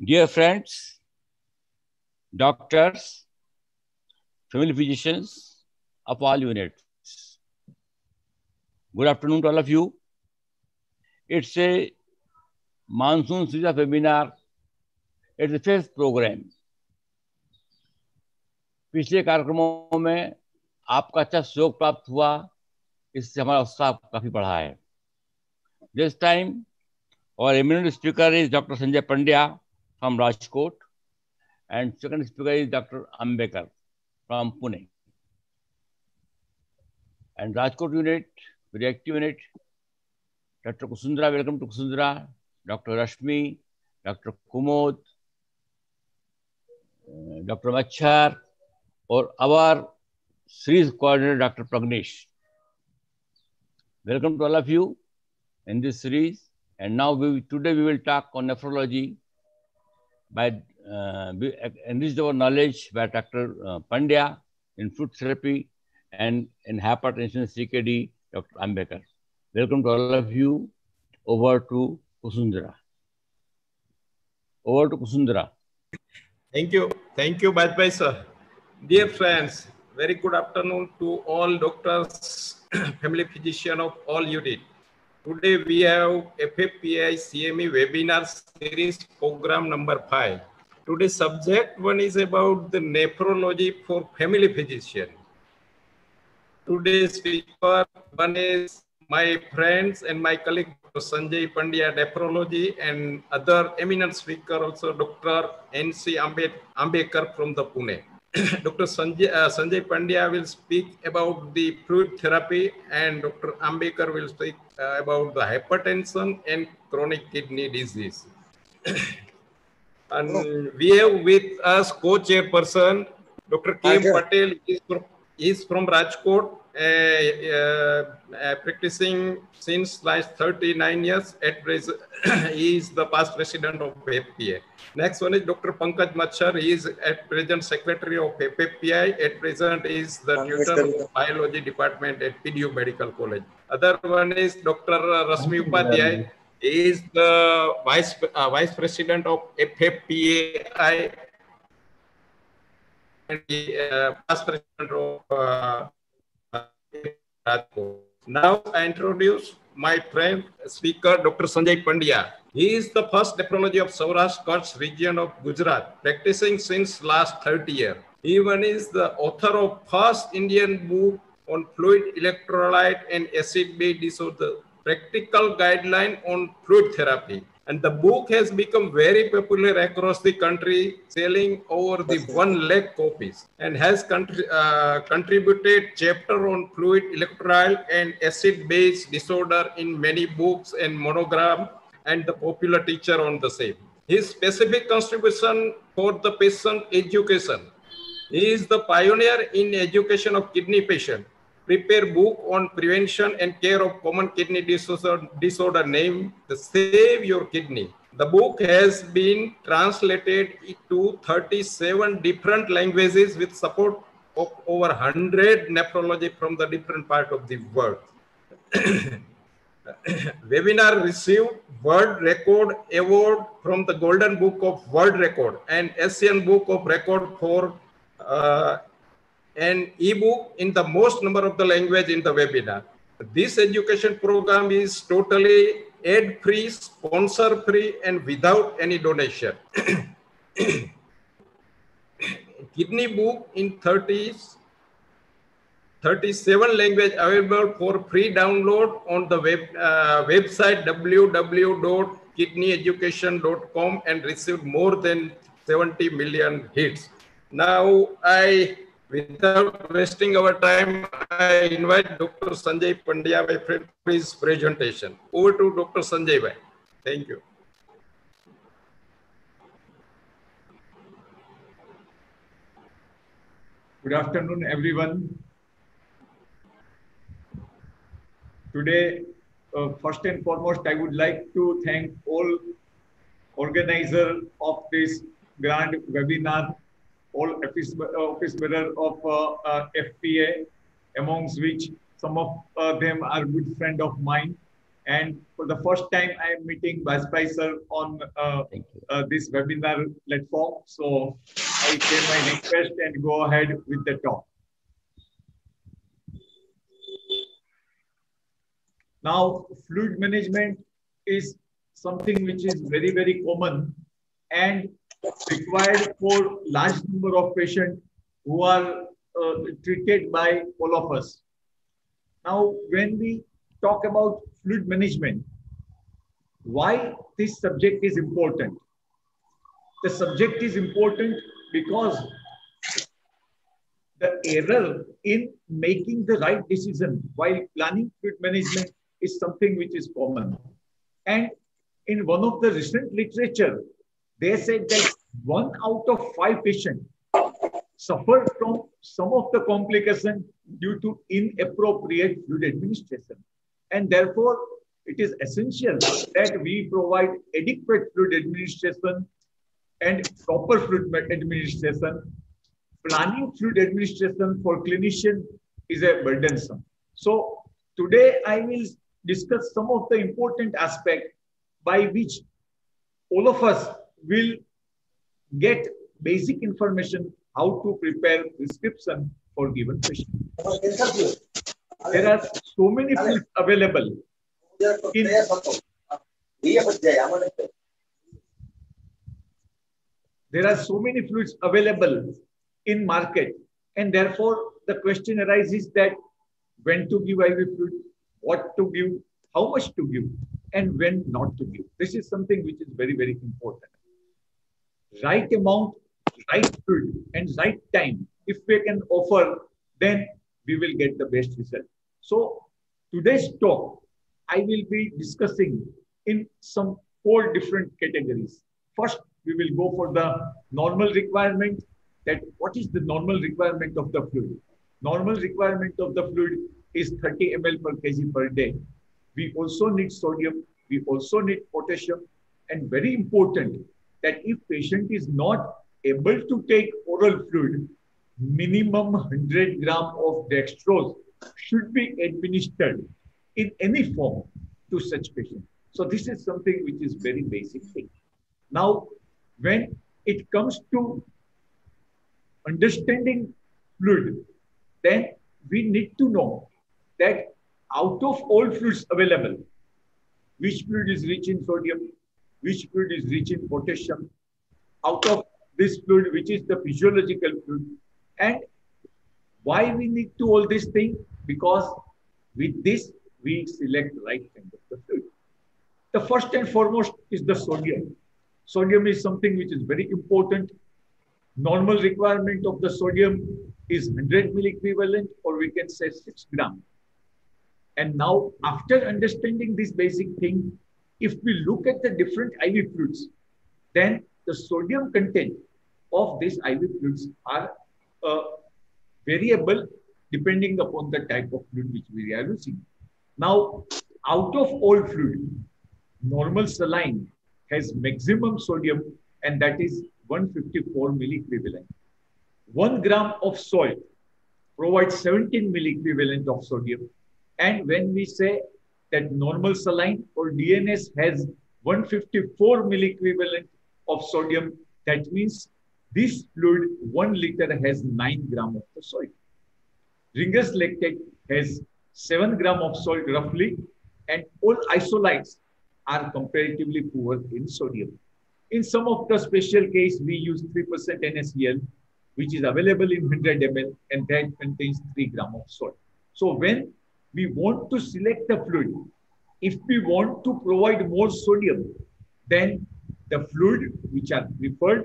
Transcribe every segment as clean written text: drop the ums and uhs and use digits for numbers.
Dear friends, doctors, family physicians of all units, good afternoon to all of you. It's a monsoon series of webinar. It's the fifth program. पिछले कार्यक्रमों में आपका अच्छा सहयोग प्राप्त हुआ, इससे हमारा उत्साह काफी बढ़ा है. This time, our eminent speaker is Dr. Sanjay Pandya from Rajkot, and second speaker is Dr. Ambekar from Pune. And Rajkot unit, very active unit, Dr. Kusundra, welcome to Kusundra, Dr. Rashmi, Dr. Kumod, Dr. Machar, or our series coordinator, Dr. Pragnesh. Welcome to all of you in this series. And now today we will talk on nephrology by enrich our knowledge by Dr. Pandya in food therapy and in hypertension CKD, Dr. Ambekar. Welcome to all of you. Over to Kusundra. Over to Kusundra. Thank you, Bajpai sir. Dear friends, very good afternoon to all doctors, family physician of all units. Today we have FFPI CME webinar series program number 5. Today's subject one is about the nephrology for family physician. Today's speaker one is my friends and my colleague Dr. Sanjay Pandya, nephrology, and other eminent speaker also Dr. N.C. Ambekar from the Pune. Dr. Sanjay Pandya will speak about the fluid therapy, and Dr. Ambekar will speak about the hypertension and chronic kidney disease. And we have with us co-chairperson Dr. K.M. Patel is from Rajkot, practicing since last 39 years. At present, he is the past president of FFPI. Next one is Dr. Pankaj Machar. He is at present secretary of FFPI. At present, is the tutor of biology department at PDU Medical College. Other one is Dr. Rashmi Upadhyay. He is the vice president of FFPI and past president of Now I introduce my friend speaker Dr. Sanjay Pandya. He is the first nephrology of Saurashtra Kutch region of Gujarat, practicing since last 30 years. He even is the author of first Indian book on fluid electrolyte and acid-base disorder, practical guideline on fluid therapy. And the book has become very popular across the country, selling over the 1 lakh copies, and has contributed chapter on fluid electrolyte and acid-base disorder in many books and monogram, and the popular teacher on the same. His specific contribution for the patient education. He is the pioneer in education of kidney patient. Prepare book on prevention and care of common kidney disorder named the Save Your Kidney. The book has been translated to 37 different languages with support of over 100 nephrology from the different part of the world. Webinar received World Record Award from the Golden Book of World Record and Asian Book of Record for an ebook in the most number of the language in the webinar. This education program is totally ad-free, sponsor-free, and without any donation. Kidney book in 37 language available for free download on the website www.kidneyeducation.com and received more than 70 million hits. Now, without wasting our time, I invite Dr. Sanjay Pandya for his presentation. Over to Dr. Sanjay bhai. Thank you. Good afternoon, everyone. Today, first and foremost, I would like to thank all organizers of this grand webinar, all office bearer of FPA, amongst which some of them are good friend of mine. And for the first time, I am meeting Bajpai sir on Thank you. this webinar platform. So I take my request and go ahead with the talk. Now, fluid management is something which is very, very common and required for large number of patients who are treated by all of us. Now, when we talk about fluid management, why this subject is important? The subject is important because the error in making the right decision while planning fluid management is something which is common. And in one of the recent literature, they said that 1 out of 5 patients suffer from some of the complications due to inappropriate fluid administration. And therefore, it is essential that we provide adequate fluid administration and proper fluid administration. Planning fluid administration for clinician is a burdensome. So today I will discuss some of the important aspects by which all of us will get basic information how to prepare prescription for given patient. There are so many fluids available in there are so many fluids available in market, and therefore the question arises that when to give IV fluid, what to give, how much to give, and when not to give. This is something which is very, very important. Right amount, right fluid, and right time, if we can offer, then we will get the best result. So today's talk, I will be discussing in some 4 different categories. First, we will go for the normal requirement, that what is the normal requirement of the fluid. Normal requirement of the fluid is 30 ml per kg per day. We also need sodium, we also need potassium, and very important that if patient is not able to take oral fluid, minimum 100 gram of dextrose should be administered in any form to such patient. So this is something which is very basic thing. Now, when it comes to understanding fluid, then we need to know that out of all fluids available, which fluid is rich in sodium, which fluid is rich in potassium, out of this fluid, which is the physiological fluid, and why we need to all these things, because with this, we select right kind of the fluid. The first and foremost is the sodium. Sodium is something which is very important. Normal requirement of the sodium is 100 milliequivalent, or we can say 6 grams. And now, after understanding this basic thing, if we look at the different IV fluids, then the sodium content of these IV fluids are variable depending upon the type of fluid which we are using. Now, out of all fluid, normal saline has maximum sodium, and that is 154 milliequivalent. 1 gram of salt provides 17 milliequivalent of sodium. And when we say that normal saline or DNS has 154 milliequivalent of sodium, that means this fluid 1 liter has 9 gram of the salt. Ringer's lactate has 7 gram of salt roughly, and all isolites are comparatively poor in sodium. In some of the special case, we use 3% NaCl, which is available in 100 ml, and that contains 3 gram of salt. So when we want to select the fluid, if we want to provide more sodium, then the fluid which are preferred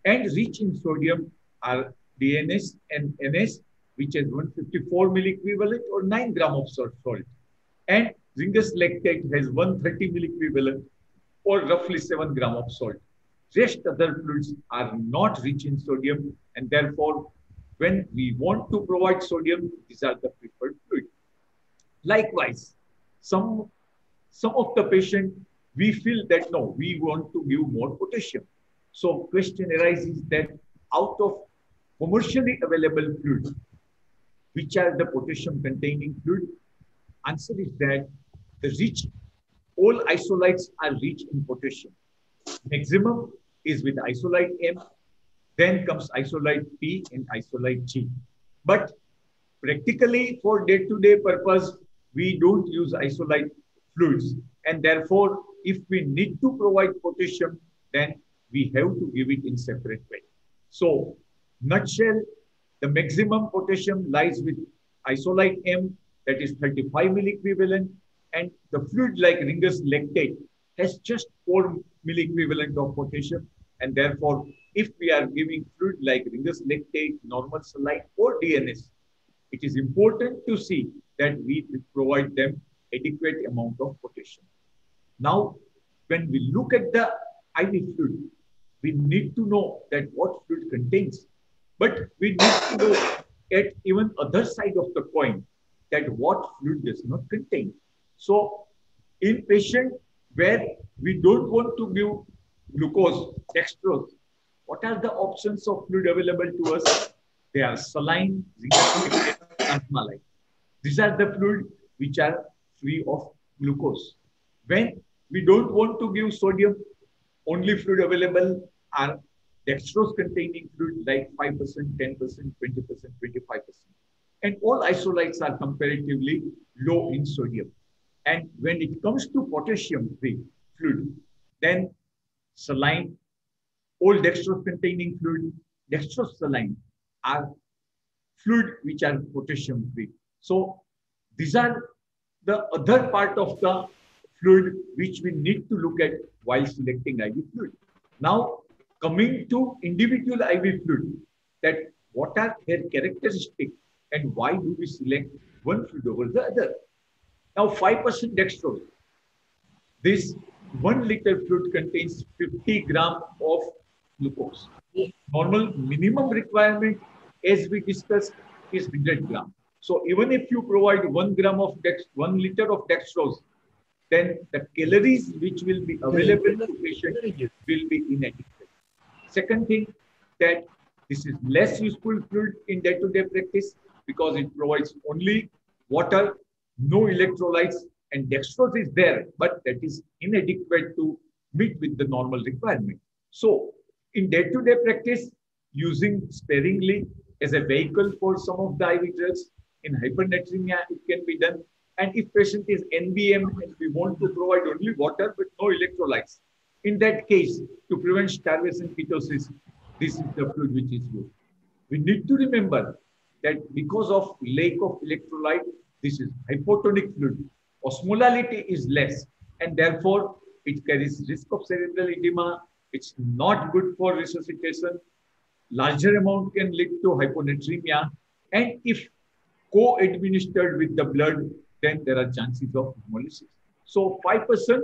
and rich in sodium are DNS and NS, which is 154 milliequivalent or 9 gram of salt. And Ringer's lactate has 130 milliequivalent or roughly 7 gram of salt. Rest other fluids are not rich in sodium, and therefore, when we want to provide sodium, these are the preferred fluid. Likewise, some of the patient, we feel that no, we want to give more potassium. So question arises that out of commercially available fluids, which are the potassium containing fluid? Answer is that the rich all isolites are rich in potassium. Maximum is with isolite M, then comes isolite P and isolite G. But practically for day-to-day purpose, we don't use isolite fluids. And therefore, if we need to provide potassium, then we have to give it in separate way. So, nutshell, the maximum potassium lies with isolite M, that is 35 milliequivalent, and the fluid like Ringer's lactate has just 4 milliequivalent of potassium. And therefore, if we are giving fluid like Ringer's lactate, normal saline, or DNS, it is important to see that we provide them adequate amount of potassium. Now, when we look at the IV fluid, we need to know that what fluid contains. But we need to know at even other side of the coin that what fluid does not contain. So, in patient where we don't want to give glucose, dextrose, what are the options of fluid available to us? They are saline, plasma-like. These are the fluid which are free of glucose. When we don't want to give sodium, only fluid available are dextrose containing fluid like 5%, 10%, 20%, 25%. And all isolites are comparatively low in sodium. And when it comes to potassium free fluid, then saline, all dextrose containing fluid, dextrose saline are fluid which are potassium free. So these are the other part of the fluid which we need to look at while selecting IV fluid. Now, coming to individual IV fluid, that what are their characteristics and why do we select one fluid over the other? Now, 5% dextrose. This 1 liter fluid contains 50 grams of glucose. Normal minimum requirement, as we discussed, is 100 grams. So even if you provide 1 liter of dextrose, then the calories which will be available to patient will be inadequate. Second thing, that this is less useful fluid in day-to-day practice because it provides only water, no electrolytes, and dextrose is there, but that is inadequate to meet with the normal requirement. So in day-to-day practice, using sparingly as a vehicle for some of the IV drugs, in hypernatremia, it can be done. And if patient is NBM and we want to provide only water but no electrolytes, in that case, to prevent starvation ketosis, this is the fluid which is used. We need to remember that because of lack of electrolyte, this is hypotonic fluid. Osmolality is less, and therefore it carries risk of cerebral edema. It's not good for resuscitation. Larger amount can lead to hyponatremia, and if co-administered with the blood, then there are chances of hemolysis. So 5%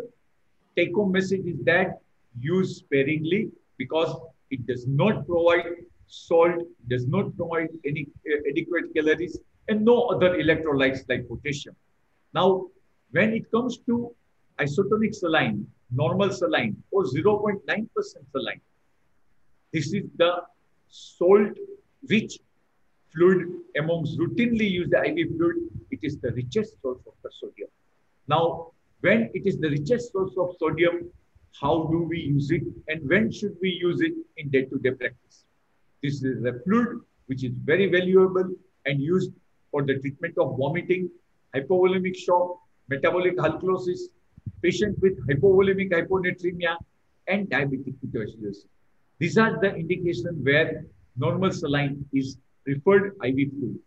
take-home message is that use sparingly because it does not provide salt, does not provide any adequate calories, and no other electrolytes like potassium. Now, when it comes to isotonic saline, normal saline, or 0.9% saline, this is the salt-rich fluid amongst routinely used IV fluid. It is the richest source of the sodium. Now, when it is the richest source of sodium, how do we use it and when should we use it in day-to-day practice? This is a fluid which is very valuable and used for the treatment of vomiting, hypovolemic shock, metabolic alkalosis, patient with hypovolemic hyponatremia, and diabetic ketoacidosis. These are the indications where normal saline is preferred IV fluid.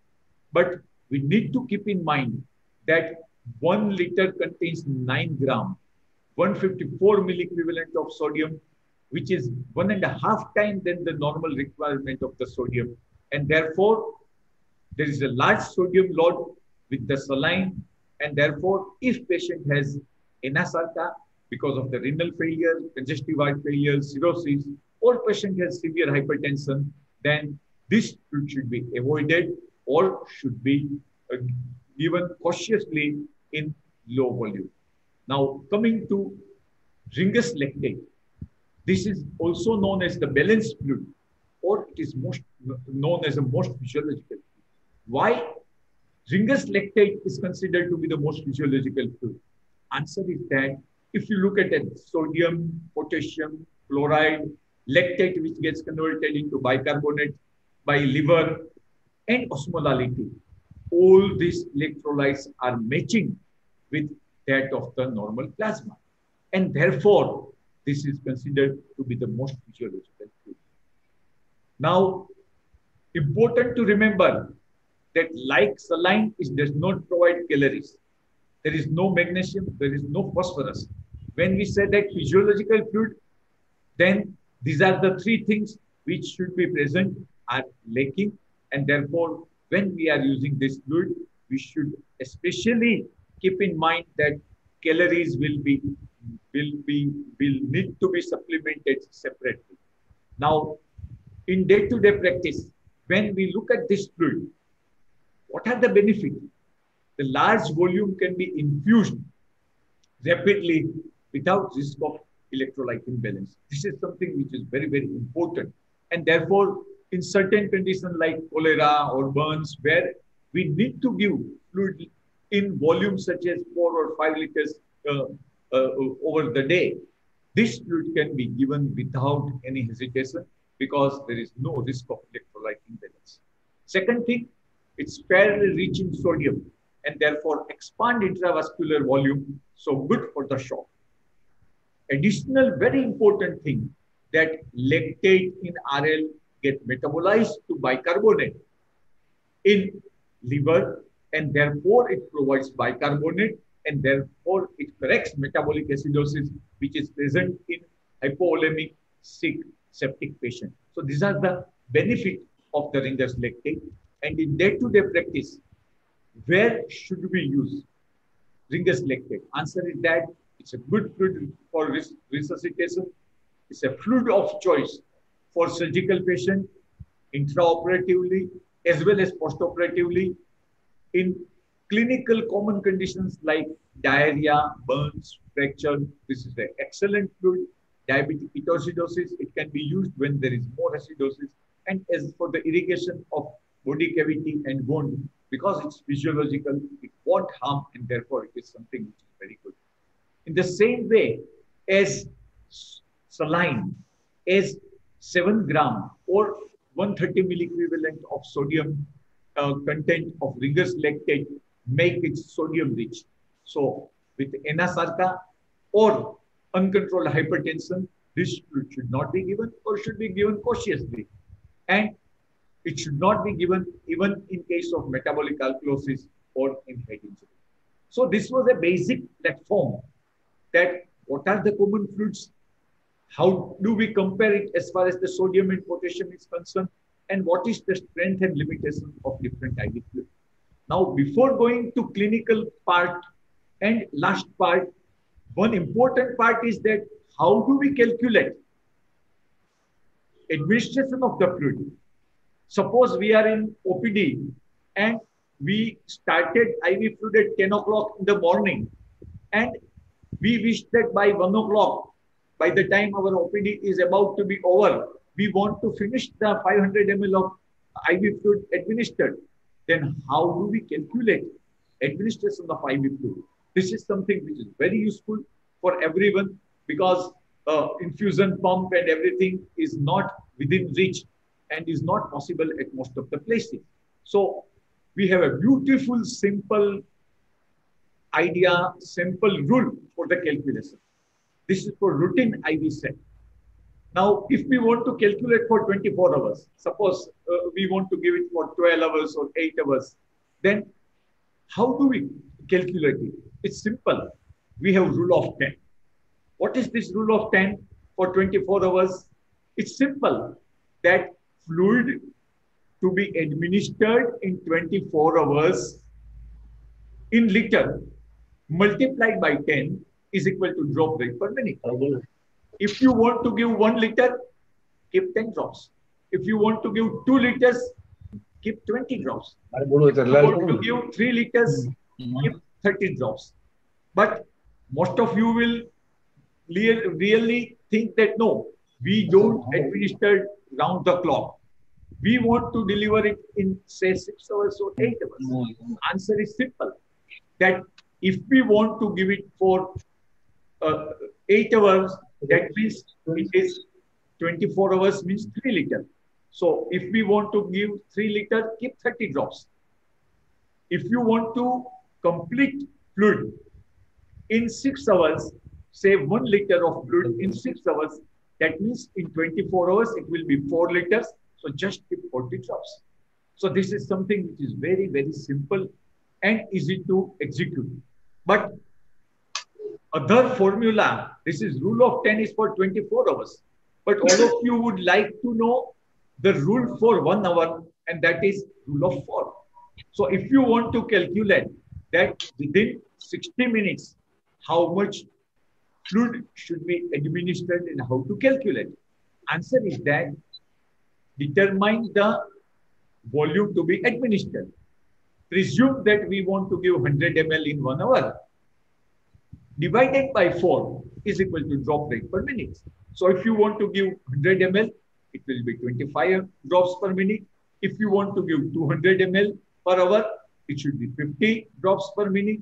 But we need to keep in mind that 1 liter contains 9 grams, 154 milliequivalent of sodium, which is 1.5 times than the normal requirement of the sodium. And therefore, there is a large sodium load with the saline. And therefore, if patient has NSARTA because of the renal failure, congestive heart failure, cirrhosis, or patient has severe hypertension, then this should be avoided or should be given cautiously in low volume. Now, coming to Ringer's lactate, this is also known as the balanced fluid, or it is most known as the most physiological fluid. Why Ringer's lactate is considered to be the most physiological fluid? Answer is that if you look at it, sodium, potassium, chloride, lactate, which gets converted into bicarbonate by liver, and osmolality. All these electrolytes are matching with that of the normal plasma. And therefore, this is considered to be the most physiological fluid. Now, important to remember that like saline, it does not provide calories. There is no magnesium, there is no phosphorus. When we say that physiological fluid, then these are the three things which should be present are lacking. And therefore, when we are using this fluid, we should especially keep in mind that calories will need to be supplemented separately. Now, in day-to-day practice, when we look at this fluid, what are the benefits? The large volume can be infused rapidly without risk of electrolyte imbalance. This is something which is very, very important. And therefore, in certain conditions like cholera or burns, where we need to give fluid in volume such as 4 or 5 liters over the day, this fluid can be given without any hesitation because there is no risk of electrolyte imbalance. Second thing, it's fairly rich in sodium and therefore expand intravascular volume, so good for the shock. Additional very important thing that lactate in RL get metabolized to bicarbonate in liver and therefore it provides bicarbonate and therefore it corrects metabolic acidosis which is present in hypovolemic sick septic patient. So these are the benefit of the Ringer's lactate. And in day-to-day practice, where should we use Ringer's lactate? Answer is that it's a good fluid for resuscitation. It's a fluid of choice for surgical patient, intraoperatively, as well as postoperatively. In clinical common conditions like diarrhea, burns, fracture, this is an excellent fluid. Diabetic ketoacidosis, it can be used when there is more acidosis. And as for the irrigation of body cavity and wound, because it's physiological, it won't harm and therefore it is something which is very good. In the same way as saline, as 7 gram or 130 milliequivalent of sodium content of Ringer's lactate make it sodium rich. So with anasarca or uncontrolled hypertension, this fluid should not be given or should be given cautiously. And it should not be given even in case of metabolic alkalosis or in head injury. So this was a basic platform that what are the common fluids, how do we compare it as far as the sodium and potassium is concerned, and what is the strength and limitation of different IV fluids. Now, before going to clinical part and last part, one important part is that how do we calculate administration of the fluid? Suppose we are in OPD and we started IV fluid at 10 o'clock in the morning and we wish that by 1 o'clock, by the time our OPD is about to be over, we want to finish the 500 ml of IV fluid administered. Then how do we calculate administration of IV fluid? This is something which is very useful for everyone because infusion pump and everything is not within reach and is not possible at most of the places. So we have a beautiful, simple idea, simple rule for the calculation. This is for routine IV set. Now, if we want to calculate for 24 hours, suppose we want to give it for 12 hours or 8 hours, then how do we calculate it? It's simple. We have rule of 10. What is this rule of 10 for 24 hours? It's simple that fluid to be administered in 24 hours in liter multiplied by 10 is equal to drop rate per minute. If you want to give 1 liter, keep 10 drops. If you want to give 2 liters, keep 20 drops. If you want to give 3 liters, keep 30 drops. But most of you will really think that no, we don't administer round the clock. We want to deliver it in say 6 hours or 8 hours. Answer is simple. That if we want to give it for 8 hours, that means it is 24 hours means 3 liter. So if we want to give 3 liter, keep 30 drops. If you want to complete fluid in 6 hours, say 1 liter of fluid in 6 hours, that means in 24 hours, it will be 4 liters. So just keep 40 drops. So this is something which is very, very simple and easy to execute. But other formula, this is rule of 10 is for 24 hours. But all of you would like to know the rule for 1 hour, and that is rule of 4. So if you want to calculate that within 60 minutes, how much fluid should be administered and how to calculate? Answer is that determine the volume to be administered. Presume that we want to give 100 ml in 1 hour. Divided by 4 is equal to drop rate per minute. So if you want to give 100 ml, it will be 25 drops per minute. If you want to give 200 ml per hour, it should be 50 drops per minute.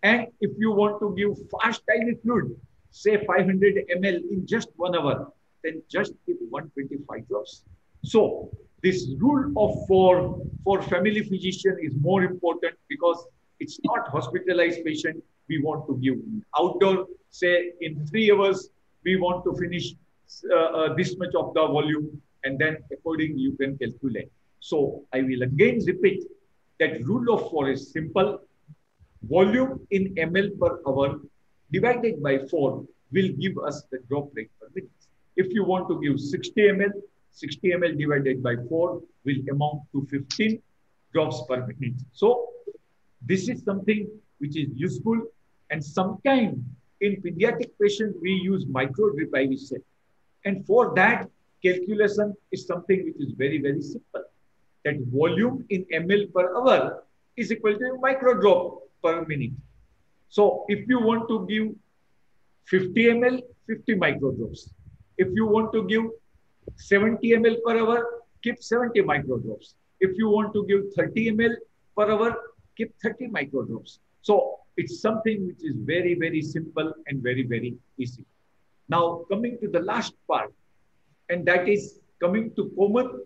And if you want to give fast IV fluid, say 500 ml in just 1 hour, then just give 125 drops. So this rule of 4 for family physician is more important because it's not hospitalized patient. We want to give outdoor, say in 3 hours, we want to finish this much of the volume, and then accordingly you can calculate. So I will again repeat that rule of 4 is simple. Volume in ml per hour divided by 4 will give us the drop rate per minute. If you want to give 60 ml, 60 ml divided by 4 will amount to 15 drops per minute. So this is something which is useful, and sometimes in pediatric patients we use micro drip IV set. And for that, calculation is something which is very, very simple. That volume in ml per hour is equal to a micro drop per minute. So if you want to give 50 ml, 50 microdrops. If you want to give 70 ml per hour, keep 70 microdrops. If you want to give 30 ml per hour, keep 30 microdrops. So it's something which is very, very simple and very, very easy. Now coming to the last part, and that is coming to common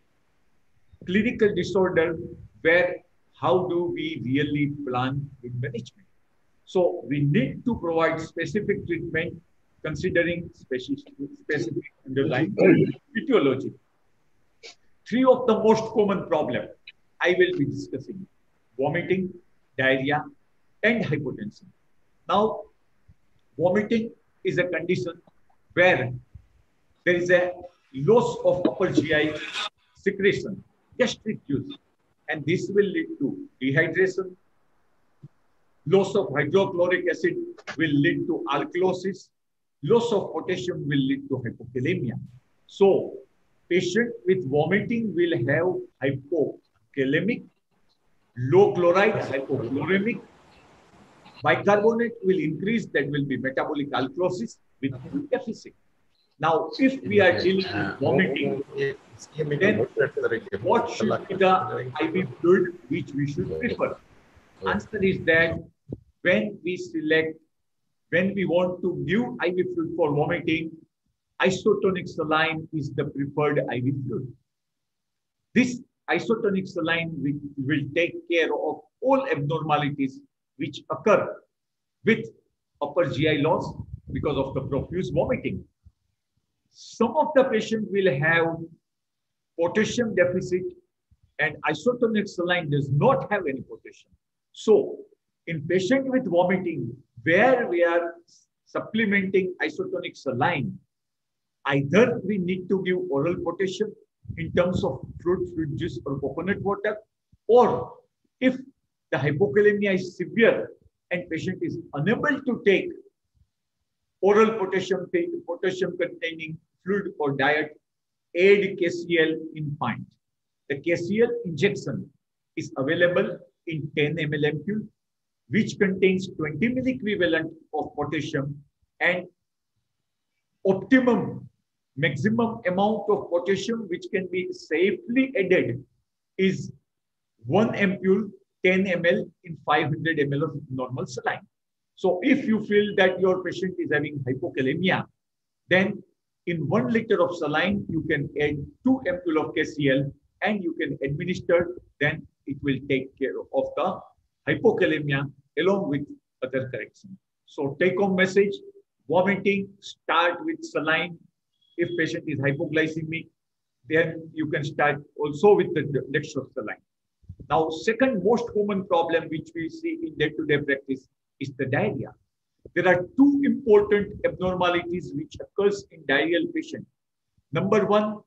clinical disorder where how do we really plan with management? So we need to provide specific treatment considering specific underlying etiology. 3 of the most common problems I will be discussing: vomiting, diarrhea, and hypotension. Now, vomiting is a condition where there is a loss of upper GI secretion, gastric juice, and this will lead to dehydration. Loss of hydrochloric acid will lead to alkalosis. Loss of potassium will lead to hypokalemia. So, patient with vomiting will have hypokalemic, low chloride, hypochloremic. Bicarbonate will increase, that will be metabolic alkalosis with fluid deficit. Now, if we are dealing with vomiting, then what should be the IV fluid which we should prefer? Answer is that when we want to give IV fluid for vomiting, isotonic saline is the preferred IV fluid. This isotonic saline will take care of all abnormalities which occur with upper GI loss because of the profuse vomiting. Some of the patients will have potassium deficit, and isotonic saline does not have any potassium. So in patient with vomiting, where we are supplementing isotonic saline, either we need to give oral potassium in terms of fruit juice or coconut water, or if the hypokalemia is severe and patient is unable to take oral potassium containing fluid or diet, add KCl in pint. The KCl injection is available in 10 ml ampule, which contains 20 ml equivalent of potassium, and maximum amount of potassium which can be safely added is 1 ampule 10 ml in 500 ml of normal saline. So if you feel that your patient is having hypokalemia, then in 1 liter of saline, you can add 2 ml of KCl and you can administer, then it will take care of the hypokalemia along with other correction. So take home message, vomiting, start with saline. If patient is hypoglycemic, then you can start also with the dextrosaline. Now, second most common problem which we see in day-to-day practice is the diarrhea. There are two important abnormalities which occurs in diarrheal patient. Number one,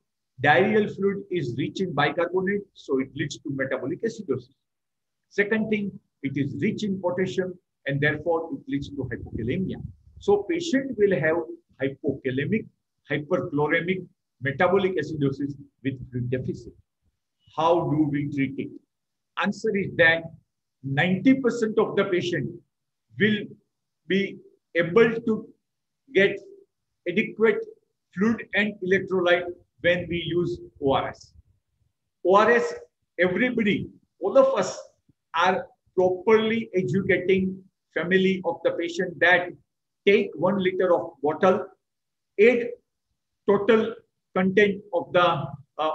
diarrheal fluid is rich in bicarbonate, so it leads to metabolic acidosis. Second thing, it is rich in potassium and therefore it leads to hypokalemia. So patient will have hypokalemic, hyperchloremic, metabolic acidosis with fluid deficit. How do we treat it? Answer is that 90% of the patient will be able to get adequate fluid and electrolyte when we use ORS. ORS, everybody, all of us are properly educating family of the patient that take 1 liter of bottle, add total content of the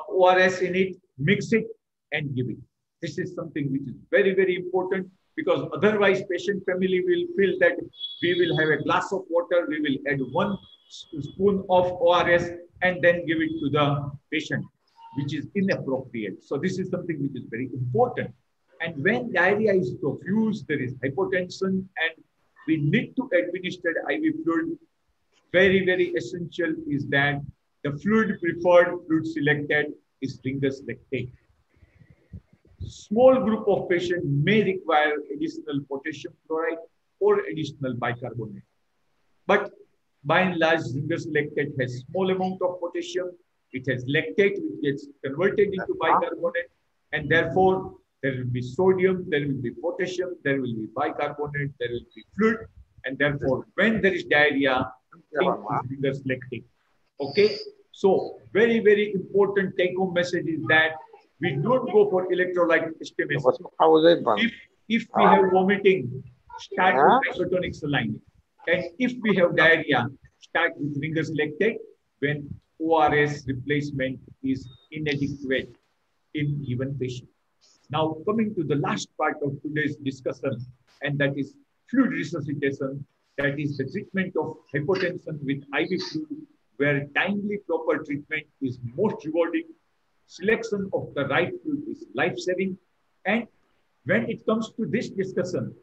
ORS in it, mix it and give it. This is something which is very, very important because otherwise patient family will feel that we will have a glass of water, we will add 1 spoon of ORS and then give it to the patient, which is inappropriate. So this is something which is very important. And when diarrhea is profuse, there is hypotension and we need to administer IV fluid. Very, very essential is that the fluid preferred, fluid selected is Ringer's lactate. Small group of patients may require additional potassium chloride or additional bicarbonate. But by and large, Ringer's lactate has small amount of potassium. It has lactate, which gets converted into bicarbonate, and therefore there will be sodium, there will be potassium, there will be bicarbonate, there will be fluid, and therefore when there is diarrhea, think of Ringer's lactate. Okay, so very, very important take-home message is that we don't go for electrolyte estimation. If we have vomiting, start with isotonic saline. And if we have diarrhea, start with Ringer's lactate when ORS replacement is inadequate in given patient. Now, coming to the last part of today's discussion, and that is fluid resuscitation, that is the treatment of hypotension with IV fluid, where timely proper treatment is most rewarding. Selection of the right fluid is life-saving. And when it comes to this discussion,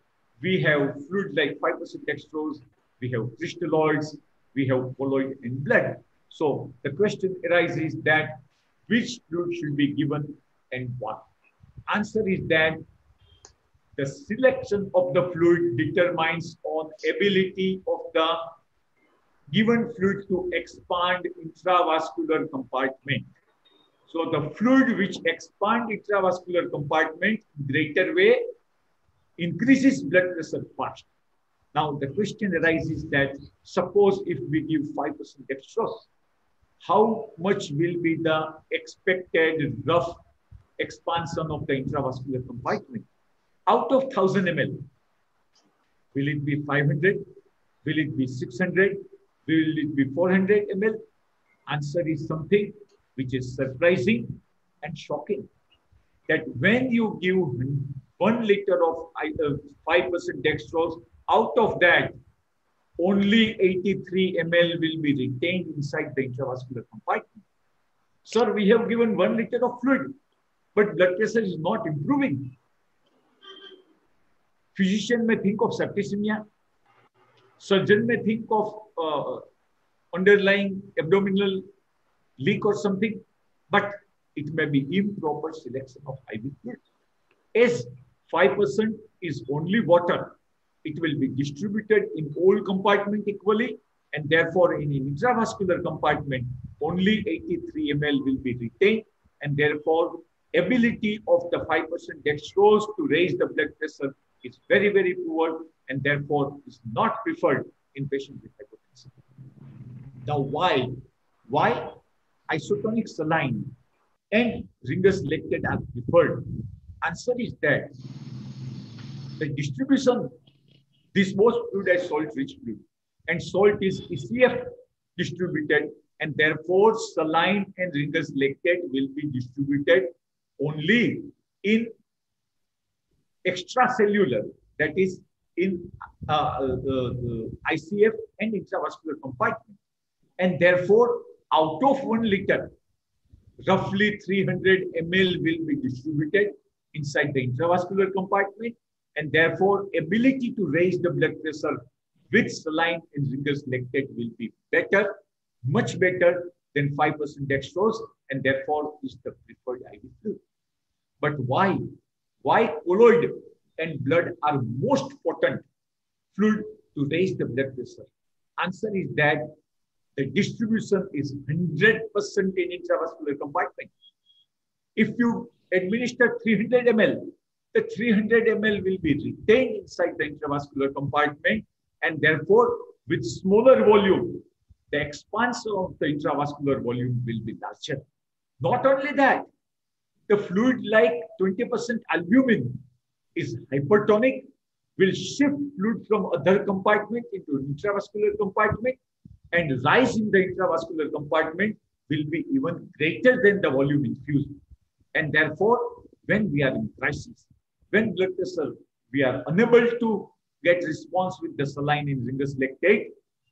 we have fluid like 5% dextrose, we have crystalloids, we have colloid in blood. So the question arises that which fluid should be given and what? Answer is that the selection of the fluid determines on ability of the given fluid to expand intravascular compartment. So the fluid which expands intravascular compartment greater way increases blood pressure fast. Now the question arises that suppose if we give 5% dextrose, how much will be the expected rough expansion of the intravascular compartment? Out of 1000 ml, will it be 500? Will it be 600? Will it be 400 ml? Answer is something which is surprising and shocking. That when you give 1 liter of 5% dextrose, out of that, only 83 ml will be retained inside the intravascular compartment. Sir, we have given 1 liter of fluid, but blood pressure is not improving. Physician may think of septicemia. Surgeon may think of underlying abdominal leak or something, but it may be improper selection of IV fluid. As 5% is only water, it will be distributed in all compartment equally, and therefore in an intravascular compartment, only 83 ml will be retained, and therefore ability of the 5% dextrose to raise the blood pressure is very, very poor, and therefore is not preferred in patients with hypertension. Now, why isotonic saline and Ringer's lactate are preferred? Answer is that the distribution This was fluidized salt-rich fluid. And salt is ECF distributed, and therefore saline and Ringer's lactate will be distributed only in extracellular, that is in ICF and intravascular compartment. And therefore, out of 1 liter, roughly 300 ml will be distributed inside the intravascular compartment, and therefore ability to raise the blood pressure with saline and Ringer's lactate will be better, much better than 5% dextrose, and therefore is the preferred IV fluid. But why? Why colloid and blood are most potent fluid to raise the blood pressure? Answer is that the distribution is 100% in intravascular compartment. If you administer 300 ml, the 300 ml will be retained inside the intravascular compartment, and therefore with smaller volume, the expansion of the intravascular volume will be larger. Not only that, the fluid like 20% albumin is hypertonic, will shift fluid from other compartment into intravascular compartment, and rise in the intravascular compartment will be even greater than the volume infused. And therefore, when we are in crisis, when blood pressure, we are unable to get response with the saline and Ringer's lactate,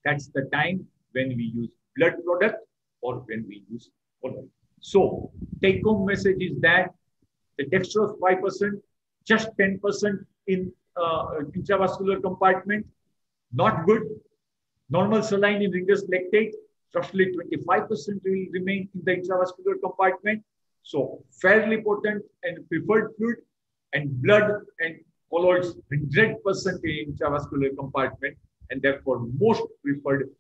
that's the time when we use blood product or when we use colloid. So, take home message is that the dextrose 5%, just 10% in intravascular compartment, not good. Normal saline in Ringer's lactate, roughly 25% will remain in the intravascular compartment. So, fairly potent and preferred fluid, and blood and colloids 100% in intravascular compartment, and therefore most preferred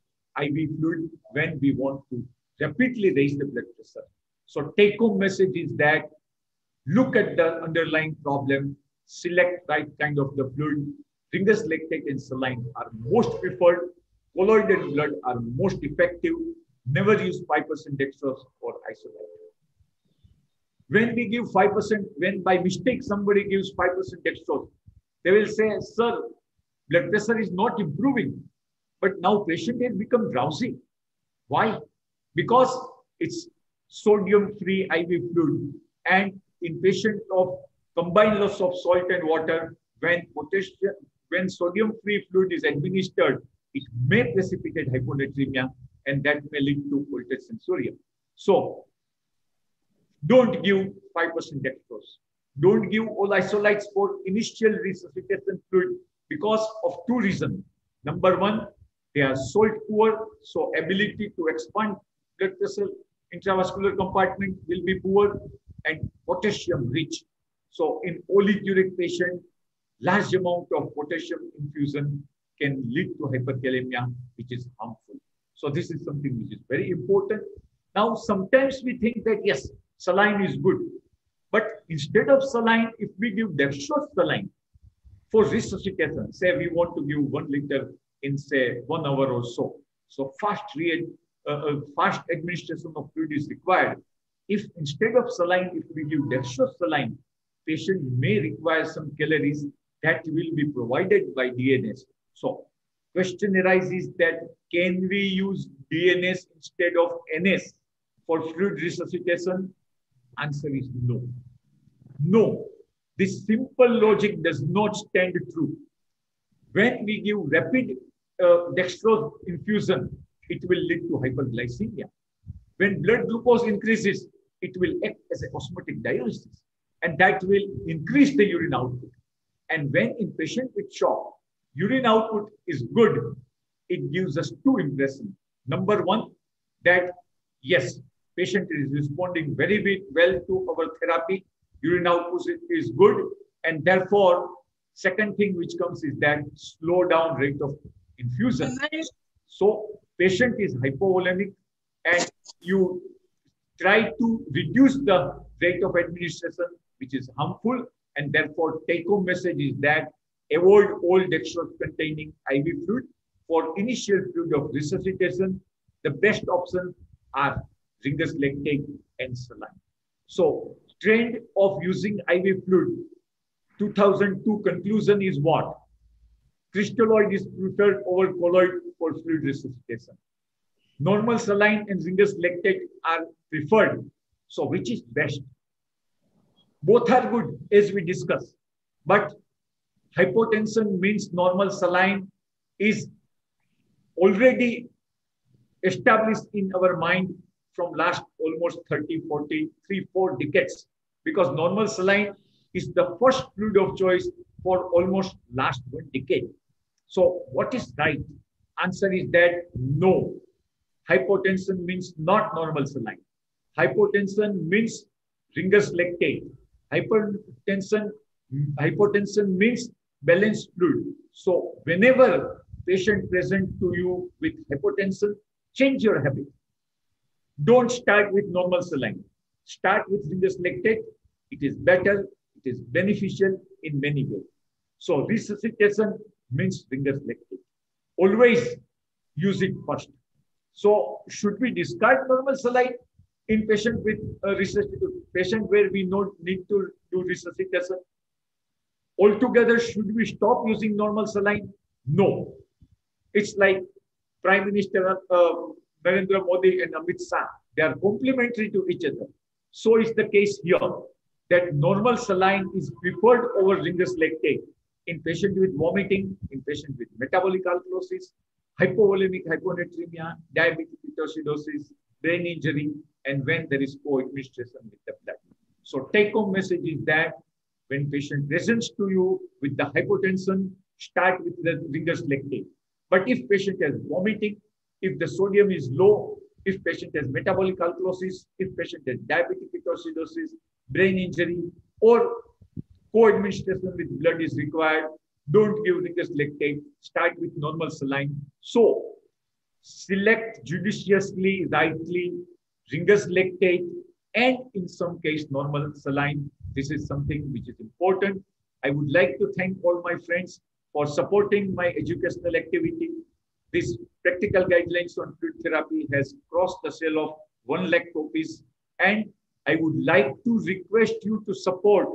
IV fluid when we want to rapidly raise the blood pressure. So take home message is that look at the underlying problem, select right kind of the fluid. Ringer's lactate and saline are most preferred. Colloid and blood are most effective. Never use 5% dextrose or isolate. When we give 5%, when by mistake somebody gives 5% dextrose, they will say, sir, blood pressure is not improving, but now patient has become drowsy. Why? Because it's sodium-free IV fluid, and in patient of combined loss of salt and water, when sodium-free fluid is administered, it may precipitate hyponatremia, and that may lead to voltage sensorium. So, don't give 5% dextrose. Don't give all isolites for initial resuscitation fluid because of two reasons. Number one, they are salt poor, so ability to expand blood pressure intravascular compartment will be poor, and potassium rich. So in oliguric patient, large amount of potassium infusion can lead to hyperkalemia, which is harmful. So this is something which is very important. Now, sometimes we think that yes, saline is good, but instead of saline, if we give dextrose saline for resuscitation, say we want to give 1 liter in say 1 hour or so, so fast administration of fluid is required. If instead of saline, if we give dextrose saline, patient may require some calories that will be provided by DNS. So question arises that can we use DNS instead of NS for fluid resuscitation? Answer is no. No. This simple logic does not stand true. When we give rapid dextrose infusion, it will lead to hyperglycemia. When blood glucose increases, it will act as a osmotic diuresis, and that will increase the urine output. And when in patient with shock, urine output is good, it gives us two impressions. Number one, that yes, patient is responding very well to our therapy, urine output is good, and therefore, second thing which comes is that slow down rate of infusion. So patient is hypovolemic, and you try to reduce the rate of administration, which is harmful, and therefore take-home message is that avoid all dextrose containing IV fluid. For initial fluid of resuscitation, the best options are Ringer's lactate and saline. So trend of using IV fluid, 2002 conclusion is what? crystalloid is preferred over colloid for fluid resuscitation. Normal saline and Ringer's lactate are preferred. So which is best? Both are good, as we discussed. But hypotension means normal saline is already established in our mind from last almost 30, 40, 4 decades. Because normal saline is the first fluid of choice for almost last 1 decade. So what is right? Answer is that no. Hypotension means not normal saline. Hypotension means Ringer's lactate. Hypotension means balanced fluid. So whenever patient present to you with hypotension, change your habit. Don't start with normal saline. Start with Ringer's lactate. It is better. It is beneficial in many ways. So resuscitation means Ringer's lactate. Always use it first. So should we discard normal saline in patient with patient where we need to do resuscitation? Altogether, should we stop using normal saline? No. It's like Prime Minister Narendra Modi and Amit Shah. They are complementary to each other. So is the case here that normal saline is preferred over Ringer's lactate in patient with vomiting, in patient with metabolic alkalosis, hypovolemic hyponatremia, diabetic ketoacidosis, brain injury, and when there is co-administration with the blood. So take-home message is that when patient presents to you with the hypotension, start with the Ringer's lactate. But if patient has vomiting, if the sodium is low, if patient has metabolic alkalosis, if patient has diabetic ketoacidosis, brain injury, or co-administration with blood is required, don't give Ringer's lactate, start with normal saline. So select judiciously, rightly, Ringer's lactate, and in some case, normal saline. This is something which is important. I would like to thank all my friends for supporting my educational activity. This practical guidelines on fluid therapy has crossed the sale of 1 lakh copies. And I would like to request you to support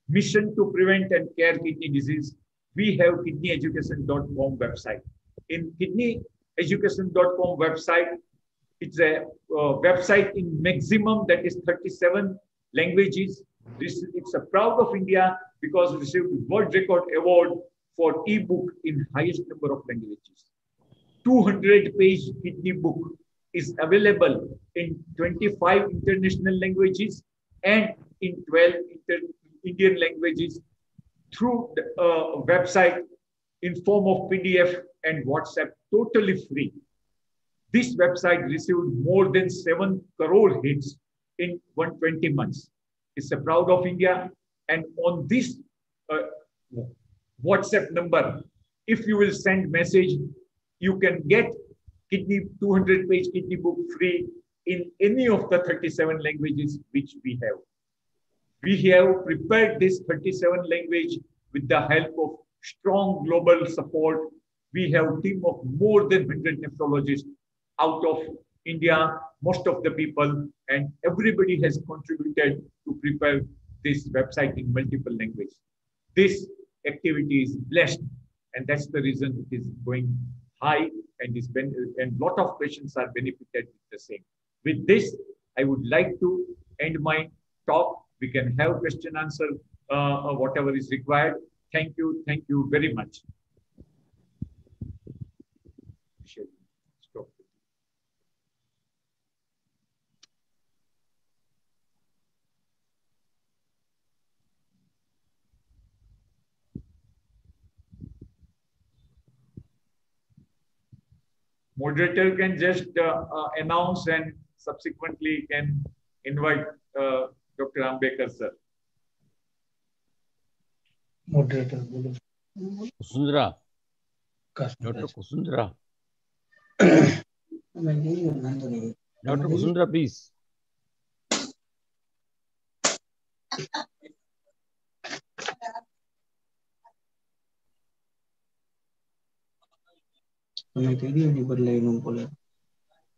Mission to Prevent and Care Kidney Disease. We have kidneyeducation.com website. In kidneyeducation.com website, it's a website in maximum that is 37 languages. It's a proud of India because it received World Record Award for ebook in highest number of languages. 200-page kidney book is available in 25 international languages and in 12 Indian languages through the website in form of PDF and WhatsApp, totally free. This website received more than 7 crore hits in 120 months. It's a proud of India. And on this WhatsApp number, if you will send message, you can get 200-page kidney book free in any of the 37 languages which we have. We have prepared this 37 language with the help of strong global support. We have a team of more than 100 nephrologists out of India, most of the people, and everybody has contributed to prepare this website in multiple languages. This activity is blessed, and that's the reason it is going high and a lot of patients are benefited with the same. With this, I would like to end my talk. We can have question answer, whatever is required. Thank you very much. Stop. Moderator can just announce and subsequently can invite Dr. Ambekar sir. Moderator. Kusundra. Dr. Kusundra. Dr. Kusundra, please.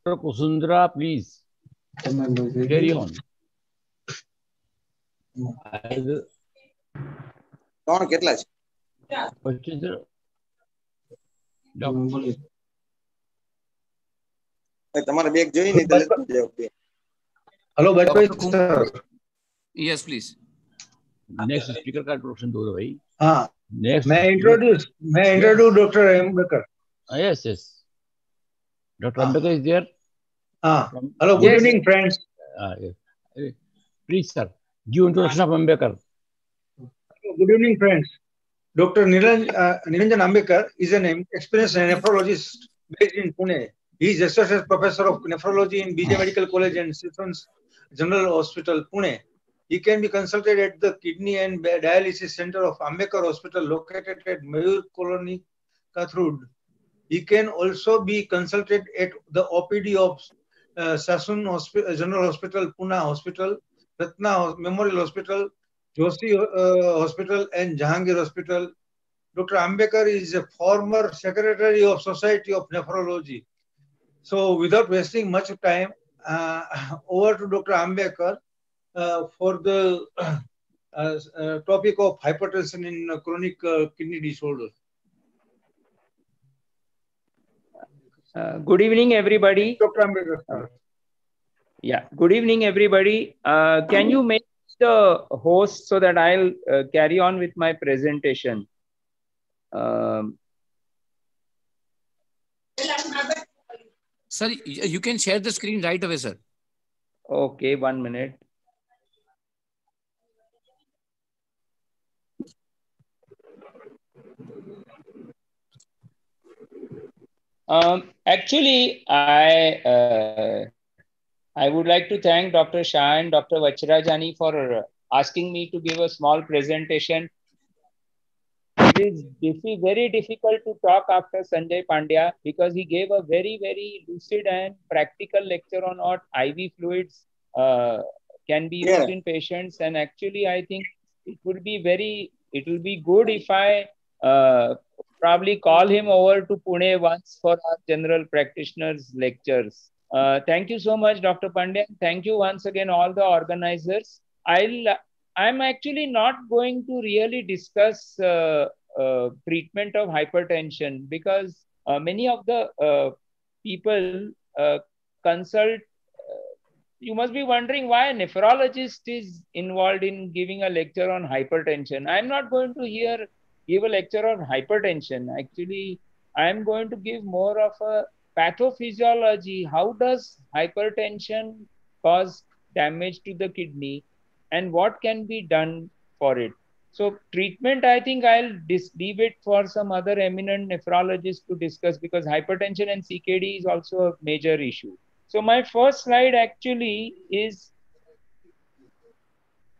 Dr. Kusundra, please. Carry on. તમારે bag જોઈ ને તો લેતો જાવ બે. Hello भाई Dr. Sir. Yes, please. Next speaker का introduction दो भाई. हाँ, नेक्स्ट मैं introduce doctor Ambekar. yes, yes. Dr. Ambedkar is there. हाँ, hello, good Yes. Evening friends. Yes. Please, sir, give introduction of Ambedkar. Good evening, friends. Dr. Niranjan Ambekar is an experienced nephrologist based in Pune. He is associate professor of nephrology in BJ Medical College and Children's General Hospital, Pune. He can be consulted at the Kidney and Dialysis Center of Ambekar Hospital located at Mayur Colony, Kathrud. He can also be consulted at the OPD of Sasun General Hospital, Pune Hospital, Ratna Memorial Hospital, Joshi Hospital and Jahangir Hospital. Dr. Ambekar is a former secretary of Society of Nephrology. So without wasting much time, over to Dr. Ambekar for the topic of hypertension in chronic kidney disorder. Good evening, everybody. Dr. Ambekar. Yeah, good evening, everybody. Can you make the host so that I'll carry on with my presentation? Sir, you can share the screen right away, sir. Okay, 1 minute. Actually, I would like to thank Dr. Shah and Dr. Vachrajani for asking me to give a small presentation. It is very difficult to talk after Sanjay Pandya because he gave a very lucid and practical lecture on what IV fluids can be used in patients. And actually, I think it will be good if I probably call him over to Pune once for our general practitioners lectures. Thank you so much, Dr. Pandya. Thank you once again, all the organizers. I'm actually not going to really discuss treatment of hypertension because many of the people consult. You must be wondering why a nephrologist is involved in giving a lecture on hypertension. I'm not going to give a lecture on hypertension. Actually, I'm going to give more of a pathophysiology. How does hypertension cause damage to the kidney and what can be done for it? So treatment, I think I'll leave it for some other eminent nephrologists to discuss because hypertension and CKD is also a major issue. So my first slide actually is,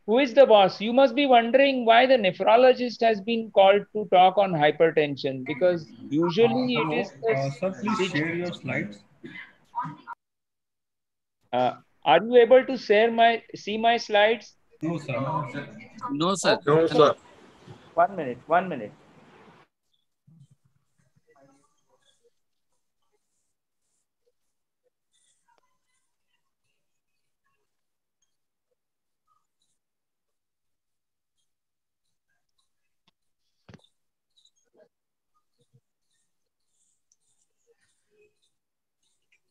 who is the boss? You must be wondering why the nephrologist has been called to talk on hypertension because usually it is. Sir, please share your slides. Are you able to see my slides? No, sir. No, sir. Okay. No, sir. 1 minute.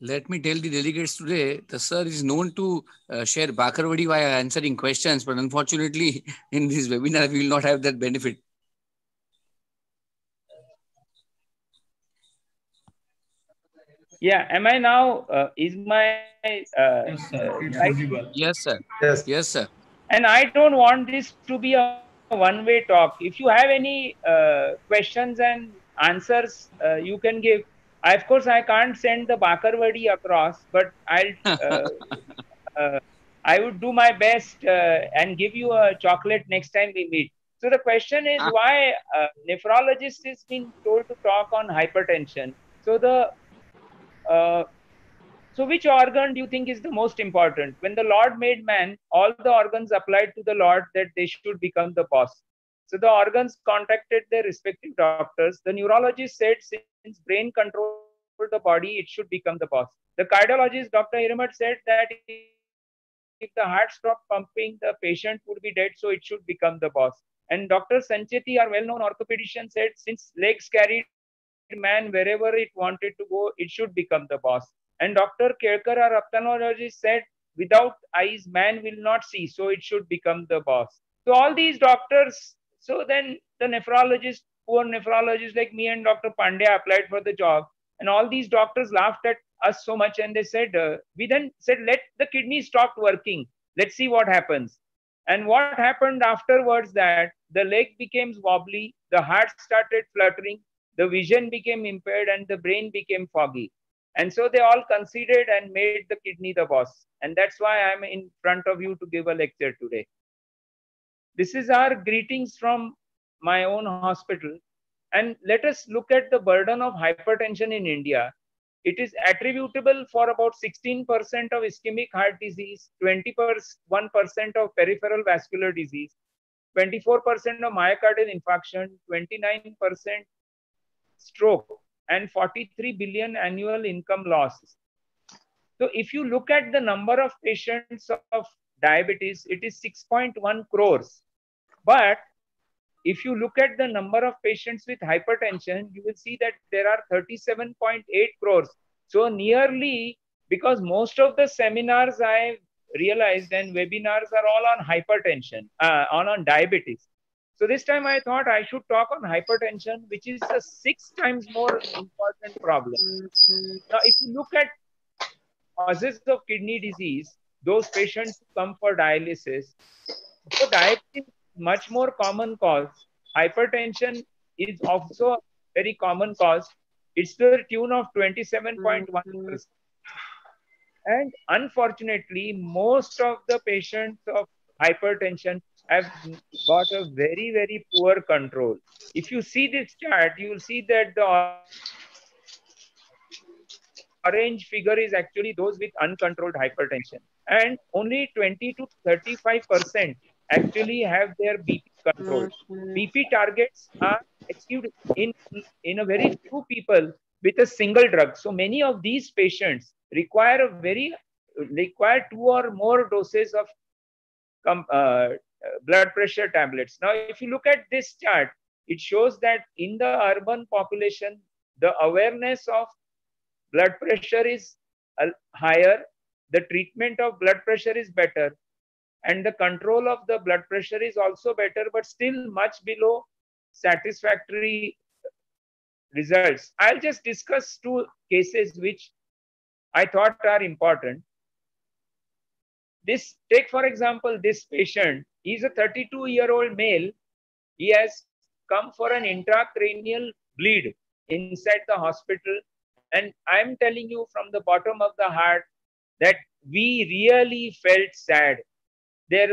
Let me tell the delegates today, the sir is known to share Bakarwadi via answering questions, but unfortunately, in this webinar, we will not have that benefit. Yeah, am I now? Is my Yes, sir. It's visible. Yes, sir. Yes, sir. And I don't want this to be a one-way talk. If you have any questions and answers, you can give. Of course, I can't send the Bakarwadi across, but I would do my best and give you a chocolate next time we meet. So the question is why nephrologist is being told to talk on hypertension. So which organ do you think is the most important? When the Lord made man, all the organs applied to the Lord that they should become the boss. So the organs contacted their respective doctors. The neurologist said since brain controls the body, it should become the boss. The cardiologist, Dr. Hiramat, said that if the heart stopped pumping, the patient would be dead, so it should become the boss. And Dr. Sancheti, our well-known orthopedician, said since legs carried man wherever it wanted to go, it should become the boss. And Dr. Kelkar, our ophthalmologist, said, without eyes, man will not see, so it should become the boss. So all these doctors, so then the nephrologist, poor nephrologist like me and Dr. Pandya applied for the job. And all these doctors laughed at us so much, and they said, we then said, let the kidney stop working. Let's see what happens. And what happened afterwards, that the leg became wobbly, the heart started fluttering, the vision became impaired, and the brain became foggy. And so they all considered and made the kidney the boss. And that's why I'm in front of you to give a lecture today. This is our greetings from my own hospital. And let us look at the burden of hypertension in India. It is attributable for about 16% of ischemic heart disease, 21% of peripheral vascular disease, 24% of myocardial infarction, 29% stroke, and 43 billion annual income losses. So if you look at the number of patients of diabetes, it is 6.1 crores. But if you look at the number of patients with hypertension, you will see that there are 37.8 crores. So nearly, because most of the seminars I realized and webinars are all on hypertension, on diabetes. So this time I thought I should talk on hypertension, which is a 6 times more important problem. Now, if you look at causes of kidney disease, those patients who come for dialysis, so diabetes is much more common cause. Hypertension is also a very common cause. It's to the tune of 27.1%. And unfortunately, most of the patients of hypertension have got a very, very poor control. If you see this chart, you will see that the orange figure is actually those with uncontrolled hypertension. And only 20 to 35% actually have their BP controlled. BP targets are achieved in a very few people with a single drug. So many of these patients require 2 or more doses of blood pressure tablets. Now, if you look at this chart, it shows that in the urban population, the awareness of blood pressure is higher, the treatment of blood pressure is better, and the control of the blood pressure is also better, but still much below satisfactory results. I'll just discuss 2 cases which I thought are important. Take for example, this patient. He's a 32-year-old male. He has come for an intracranial bleed inside the hospital. And I'm telling you from the bottom of the heart that we really felt sad. He had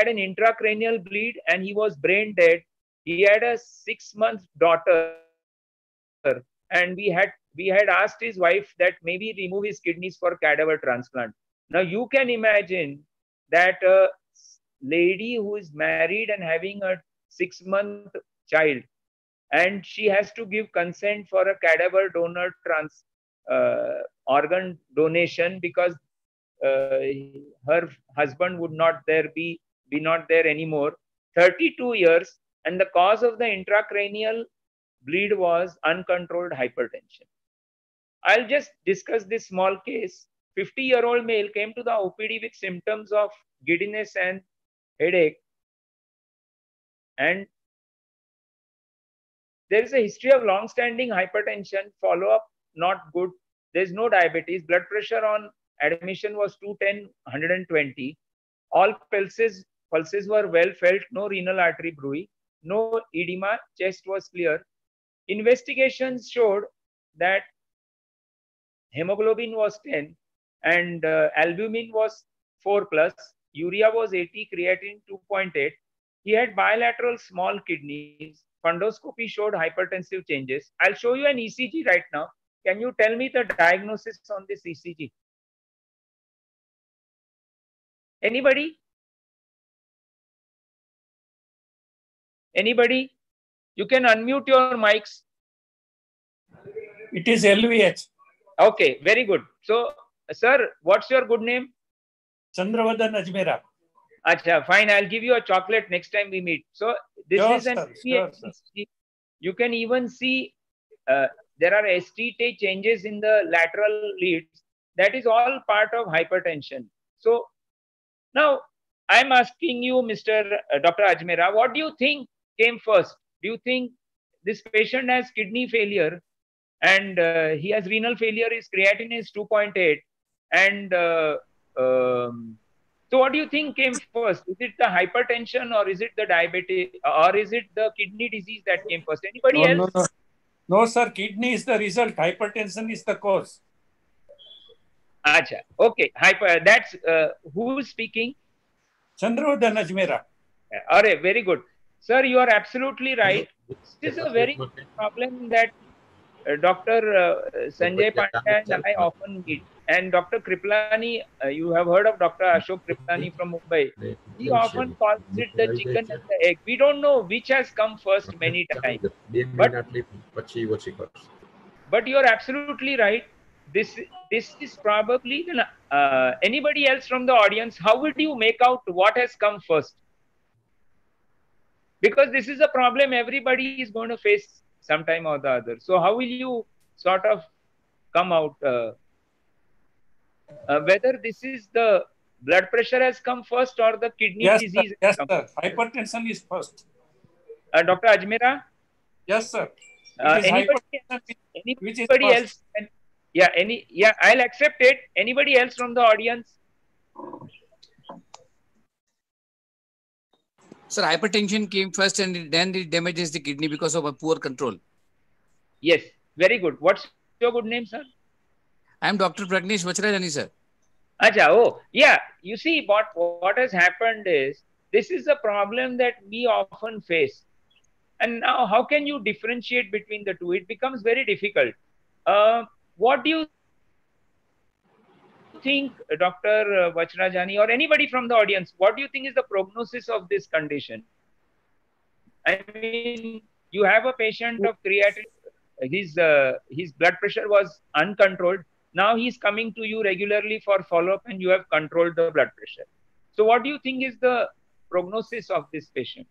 an intracranial bleed and he was brain dead. He had a 6-month daughter, and we had asked his wife that maybe remove his kidneys for cadaver transplant. Now you can imagine that a lady who is married and having a 6-month child, and she has to give consent for a cadaver donor organ donation because her husband would not be not there anymore. 32 years, and the cause of the intracranial bleed was uncontrolled hypertension. I'll just discuss this small case. 50-year-old male came to the OPD with symptoms of giddiness and headache, and there is a history of long-standing hypertension, follow-up not good. There's no diabetes. Blood pressure on admission was 210, 120. All pulses were well felt, no renal artery bruit, no edema, chest was clear. Investigations showed that hemoglobin was 10 and albumin was 4+, urea was 80, creatinine 2.8. He had bilateral small kidneys. Fundoscopy showed hypertensive changes. I'll show you an ECG right now. Can you tell me the diagnosis on this ECG? Anybody? Anybody? You can unmute your mics. It is LVH. Okay, very good. So, sir, what's your good name? Chandravadan Ajmera. Acha, fine. I'll give you a chocolate next time we meet. So, this is an ECG. You can even see there are ST changes in the lateral leads. That is all part of hypertension. So now I'm asking you, Dr. Ajmera, what do you think came first? Do you think this patient has kidney failure and he has renal failure, his creatinine is 2.8, and so what do you think came first? Is it the hypertension, or is it the diabetes, or is it the kidney disease that came first? Anybody No, else? no, no. No, sir. Kidney is the result. Hypertension is the cause. Acha. Okay. That's who's speaking? Chandravardhan Ajmera. Alright, very good. Sir, you are absolutely right. This is a very good problem that Dr. Sanjay Pandya and I often meet. And Dr. Kriplani, you have heard of Dr. Ashok Kriplani from Mumbai. He often calls it the chicken and the egg. We don't know which has come first many times. But you are absolutely right. This is probably anybody else from the audience. How would you make out what has come first? Because this is a problem everybody is going to face sometime or the other. So how will you sort of come out whether this is the blood pressure has come first or the kidney disease? Sir. Yes, sir. Hypertension is first. Dr. Ajmera? Yes, sir. Anybody else? Yeah, I'll accept it. Anybody else from the audience? Sir, hypertension came first and then it damages the kidney because of a poor control. Yes, very good. What's your good name, sir? I am Dr. Pragnesh Vachrajani, sir. Acha, oh, yeah. You see, what has happened is, this is a problem that we often face. And now, how can you differentiate between the two? It becomes very difficult. What do you think, Dr. Vachrajani, or anybody from the audience, what do you think is the prognosis of this condition? I mean, you have a patient of creatinine, his blood pressure was uncontrolled. Now he's coming to you regularly for follow-up and you have controlled the blood pressure. So what do you think is the prognosis of this patient?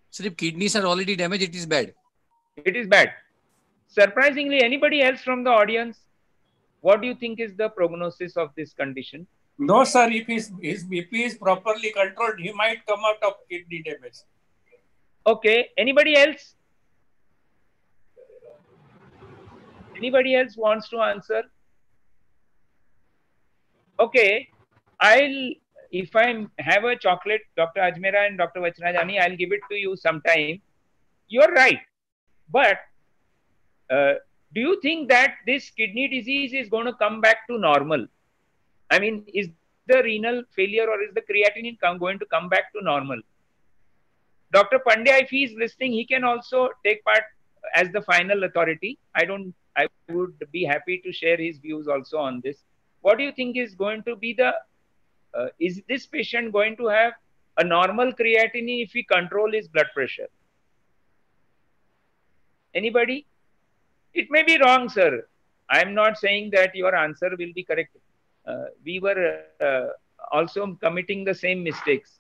So if kidneys are already damaged, it is bad. It is bad. Surprisingly, anybody else from the audience, what do you think is the prognosis of this condition? No, sir. If his BP is properly controlled, he might come out of kidney damage. Okay. Anybody else? Anybody else wants to answer? Okay. If I have a chocolate, Dr. Ajmera and Dr. Vachrajani, I'll give it to you sometime. You're right. But do you think that this kidney disease is going to come back to normal? I mean, is the renal failure or is the creatinine going to come back to normal? Dr. Pandya, if he is listening, he can also take part as the final authority. I would be happy to share his views also on this. What do you think is going to be is this patient going to have a normal creatinine if we control his blood pressure? Anybody? It may be wrong, sir. I'm not saying that your answer will be correct. We were also committing the same mistakes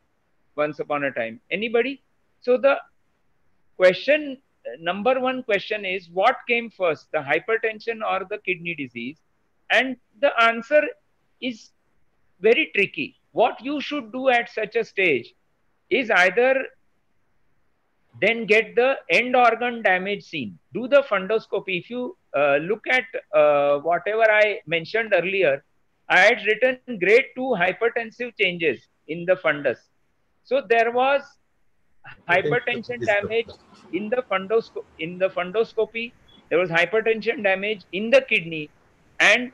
once upon a time. Anybody? So the question, number one question is, what came first, the hypertension or the kidney disease? And the answer is very tricky. What you should do at such a stage is either then get the end organ damage seen. Do the fundoscopy. If you look at whatever I mentioned earlier, I had written grade 2 hypertensive changes in the fundus. So there was hypertension damage in the fundoscopy. There was hypertension damage in the kidney. And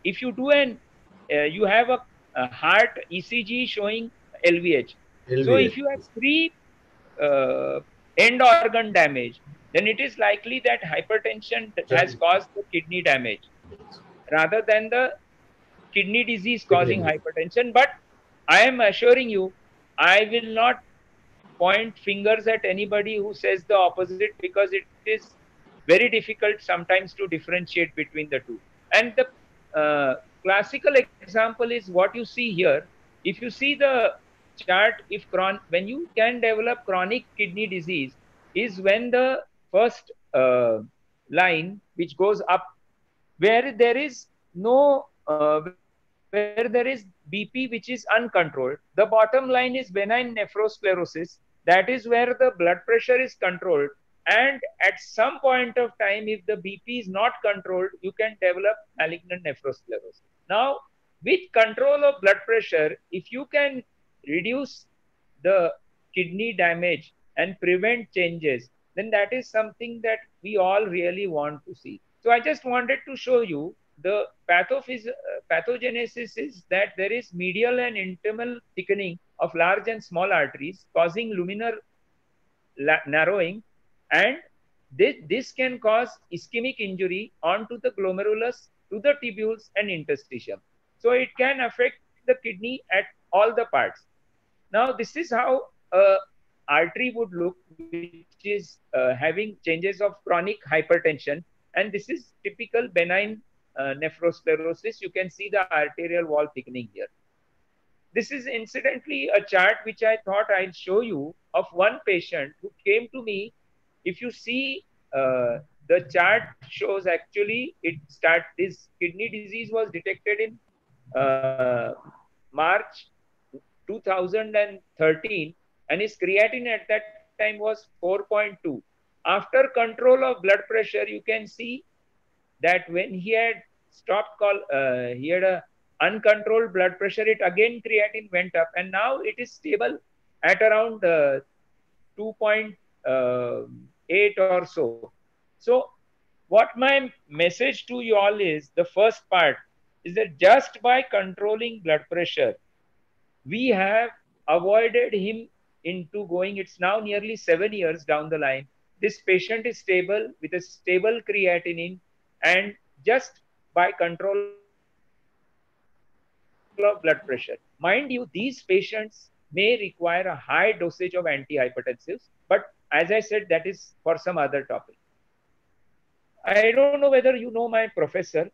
if you do you have a heart ECG showing LVH. So if you have 3 end organ damage, then it is likely that hypertension has caused the kidney damage rather than the kidney disease causing hypertension. But I am assuring you, I will not point fingers at anybody who says the opposite, because it is very difficult sometimes to differentiate between the two. And the classical example is what you see here. If you see the chart, when you can develop chronic kidney disease, is when the first line which goes up, where there is no where there is BP which is uncontrolled. The bottom line is benign nephrosclerosis. That is where the blood pressure is controlled. And at some point of time, if the BP is not controlled, you can develop malignant nephrosclerosis. Now, with control of blood pressure, if you can reduce the kidney damage and prevent changes, then that is something that we all really want to see. So I just wanted to show you the pathogenesis is that there is medial and intimal thickening of large and small arteries causing luminar narrowing, and this can cause ischemic injury onto the glomerulus, to the tubules and interstitium. So it can affect the kidney at all the parts. Now this is how a artery would look, which is having changes of chronic hypertension, and this is typical benign nephrosclerosis. You can see the arterial wall thickening here. This is incidentally a chart which I thought I'll show you of one patient who came to me. If you see the chart shows actually this kidney disease was detected in March 2013, and his creatinine at that time was 4.2. After control of blood pressure, you can see that when he had he had a uncontrolled blood pressure, it again creatinine went up, and now it is stable at around 2.8 or so. So what my message to you all is, the first part is that just by controlling blood pressure, we have avoided him into going, it's now nearly 7 years down the line. This patient is stable with a stable creatinine, and just by control of blood pressure. Mind you, these patients may require a high dosage of antihypertensives, but as I said, that is for some other topic. I don't know whether you know my professor.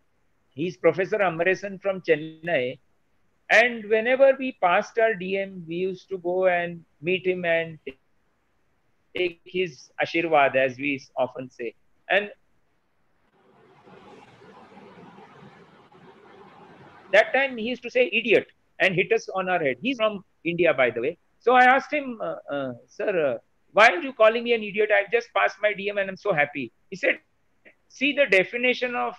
He's Professor Amaresan from Chennai. And whenever we passed our DM, we used to go and meet him and take his Ashirwad, as we often say. And that time he used to say idiot and hit us on our head. He's from India, by the way. So I asked him, sir, why are you calling me an idiot? I've just passed my DM and I'm so happy. He said, see the definition of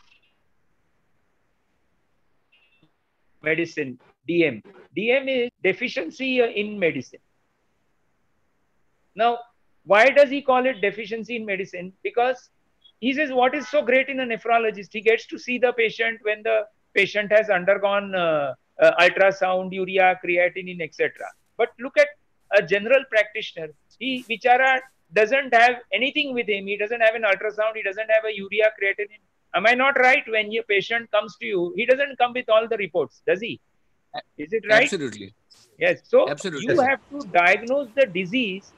medicine, DM. DM is deficiency in medicine. Now, why does he call it deficiency in medicine? Because he says what is so great in a nephrologist, he gets to see the patient when the patient has undergone ultrasound, urea, creatinine, etc. But look at a general practitioner. He, Vichara, doesn't have anything with him. He doesn't have an ultrasound. He doesn't have a urea, creatinine. Am I not right? When your patient comes to you, he doesn't come with all the reports, does he? Is it right? Absolutely. Yes. So absolutely, you have to diagnose the disease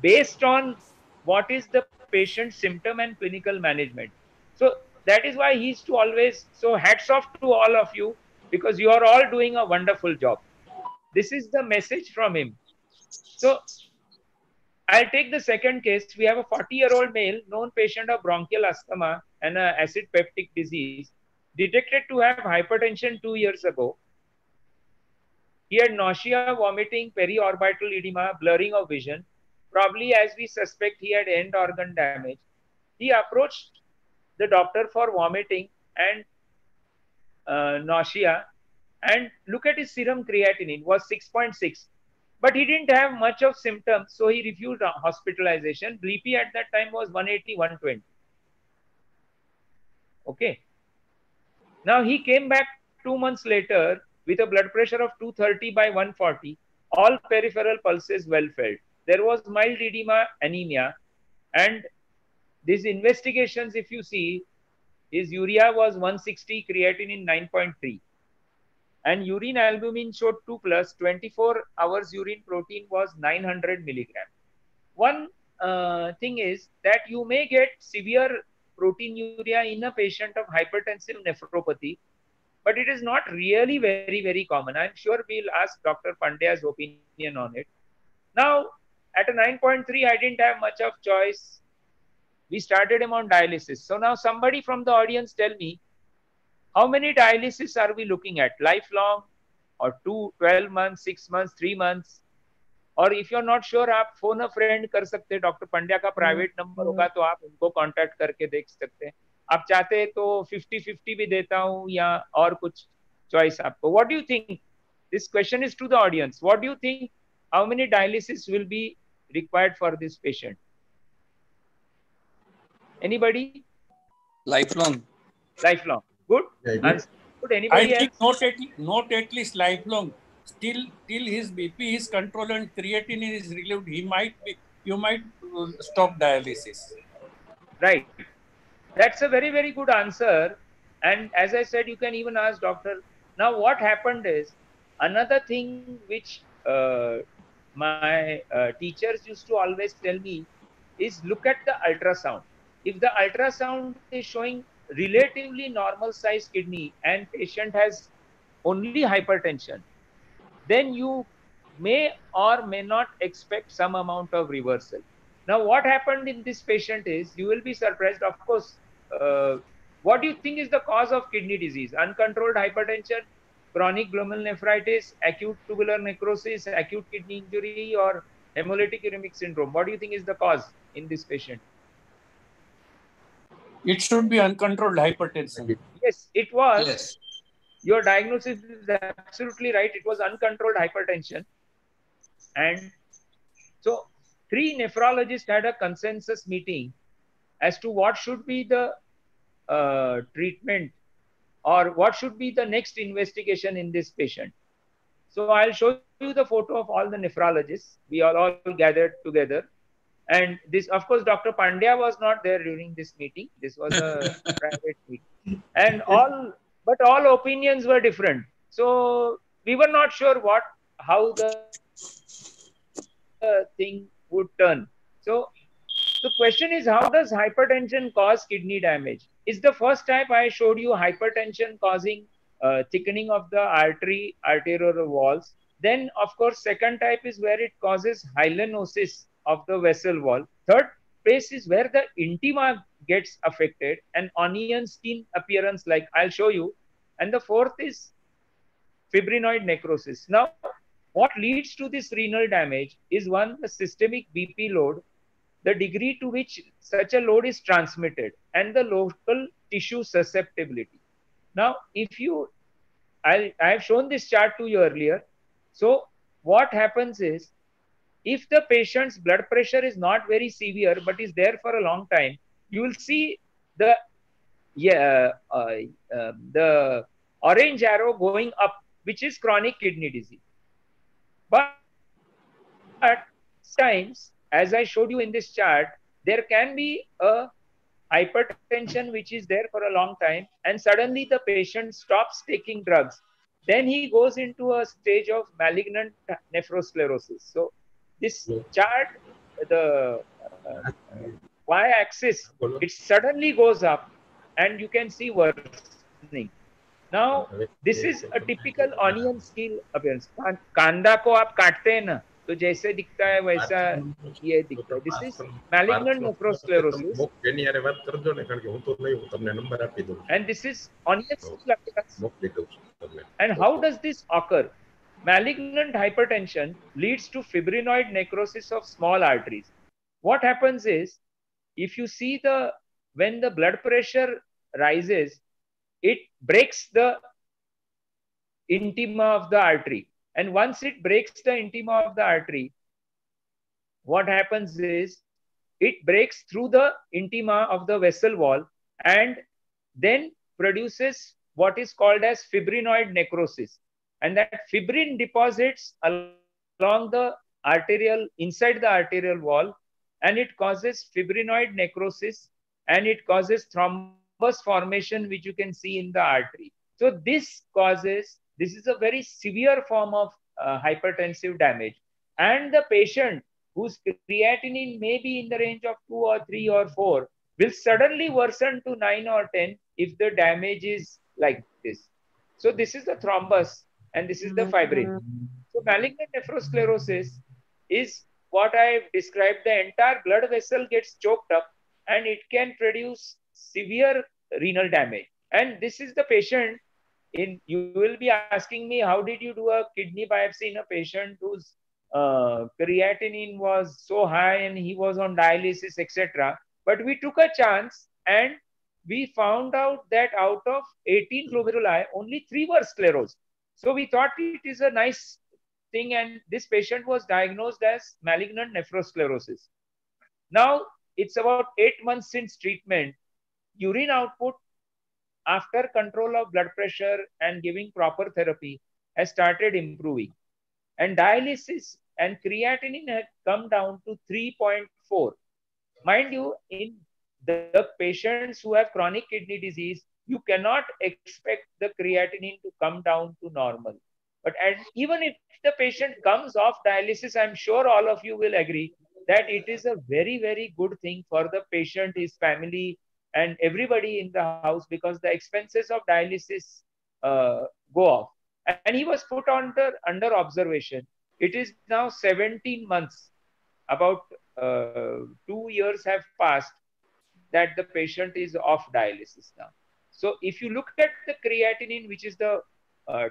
based on what is the patient's symptom and clinical management. So that is why he's to always, so hats off to all of you, because you are all doing a wonderful job. This is the message from him. So I'll take the second case. We have a 40-year-old male, known patient of bronchial asthma and acid peptic disease, detected to have hypertension 2 years ago. He had nausea, vomiting, periorbital edema, blurring of vision. Probably, as we suspect, he had end organ damage. He approached the doctor for vomiting and nausea, and look at his serum creatinine was 6.6. But he didn't have much of symptoms, so he refused hospitalization. BP at that time was 180, 120. Okay. Now he came back 2 months later with a blood pressure of 230 by 140, all peripheral pulses well felt. There was mild edema, anemia, and these investigations, if you see, his urea was 160, creatinine 9.3. And urine albumin showed 2+, 24 hours urine protein was 900 milligram. One thing is that you may get severe proteinuria in a patient of hypertensive nephropathy, but it is not really very, very common. I'm sure we'll ask Dr. Pandya's opinion on it. Now, at a 9.3, I didn't have much of choice. We started him on dialysis. So now somebody from the audience tell me, how many dialysis are we looking at? Lifelong or 2, 12 months, 6 months, 3 months? और if you're not sure, आप phone अ friend कर सकते हैं. Doctor Pandya का private number होगा तो आप उनको कांटेक्ट करके देख सकते हैं. आप चाहते हैं तो 50-50 भी देता हूं या और कुछ चॉइस आपको. What do you think? This question is to the audience. What do you think? How many dialysis will be required for this patient? Anybody? Lifelong. Lifelong. Good. Answer. Good. I Anybody think else? not at least lifelong. Till his BP is controlled and creatinine is relieved, you might stop dialysis. Right. That's a very, very good answer. And as I said, you can even ask doctor. Now, what happened is, another thing which my teachers used to always tell me is look at the ultrasound. If the ultrasound is showing relatively normal size kidney and patient has only hypertension, then you may or may not expect some amount of reversal. Now, what happened in this patient is, you will be surprised, of course. What do you think is the cause of kidney disease? Uncontrolled hypertension, chronic glomerulonephritis, acute tubular necrosis, acute kidney injury, or hemolytic uremic syndrome? What do you think is the cause in this patient? It should be uncontrolled hypertension. Yes, it was. Yes. Your diagnosis is absolutely right. It was uncontrolled hypertension. And so 3 nephrologists had a consensus meeting as to what should be the treatment or what should be the next investigation in this patient. So I'll show you the photo of all the nephrologists. We all gathered together. And this, of course, Dr. Pandya was not there during this meeting. This was a private meeting. And all opinions were different. So we were not sure how the thing would turn. So the question is, how does hypertension cause kidney damage? Is the first type I showed you hypertension causing thickening of the arterial walls. Then, of course, second type is where it causes hyalinosis of the vessel wall. Third place is where the intima gets affected and onion skin appearance, like I'll show you. And the fourth is fibrinoid necrosis. Now, what leads to this renal damage is, one, the systemic BP load, the degree to which such a load is transmitted, and the local tissue susceptibility. Now, I have shown this chart to you earlier. So what happens is, if the patient's blood pressure is not very severe but is there for a long time, you will see the orange arrow going up, which is chronic kidney disease. But sometimes, as I showed you in this chart, there can be a hypertension which is there for a long time, and suddenly the patient stops taking drugs. Then he goes into a stage of malignant nephrosclerosis. So this chart, the y-axis, it suddenly goes up and you can see worsening. Now, this is a typical onion skin appearance. कांदा को आप काटते हैं ना, तो जैसे दिखता है वैसा ये दिखता है. This is malignant nephrosclerosis. And this is onion skin appearance. And how does this occur? Malignant hypertension leads to fibrinoid necrosis of small arteries. What happens is, if you see when the blood pressure rises, it breaks the intima of the artery. And once it breaks the intima of the artery, what happens is, it breaks through the intima of the vessel wall and then produces what is called as fibrinoid necrosis. And that fibrin deposits along the inside the arterial wall, and it causes fibrinoid necrosis, and it causes thrombus formation, which you can see in the artery. So this is a very severe form of hypertensive damage. And the patient whose creatinine may be in the range of 2 or 3 or 4 will suddenly worsen to 9 or 10 if the damage is like this. So this is the thrombus and this is the fibrin. So malignant nephrosclerosis is what I've described, the entire blood vessel gets choked up and it can produce severe renal damage. And this is the patient you will be asking me, how did you do a kidney biopsy in a patient whose creatinine was so high and he was on dialysis, etc. But we took a chance and we found out that out of 18 glomeruli, only 3 were sclerosed. So we thought it is a nice thing, and this patient was diagnosed as malignant nephrosclerosis. Now it's about 8 months since treatment. Urine output after control of blood pressure and giving proper therapy has started improving. And dialysis and creatinine had come down to 3.4. Mind you, in the patients who have chronic kidney disease, you cannot expect the creatinine to come down to normal. But even if the patient comes off dialysis, I'm sure all of you will agree that it is a very, very good thing for the patient, his family, and everybody in the house, because the expenses of dialysis go off. And he was put under observation. It is now 17 months, about 2 years have passed that the patient is off dialysis now. So if you look at the creatinine, which is the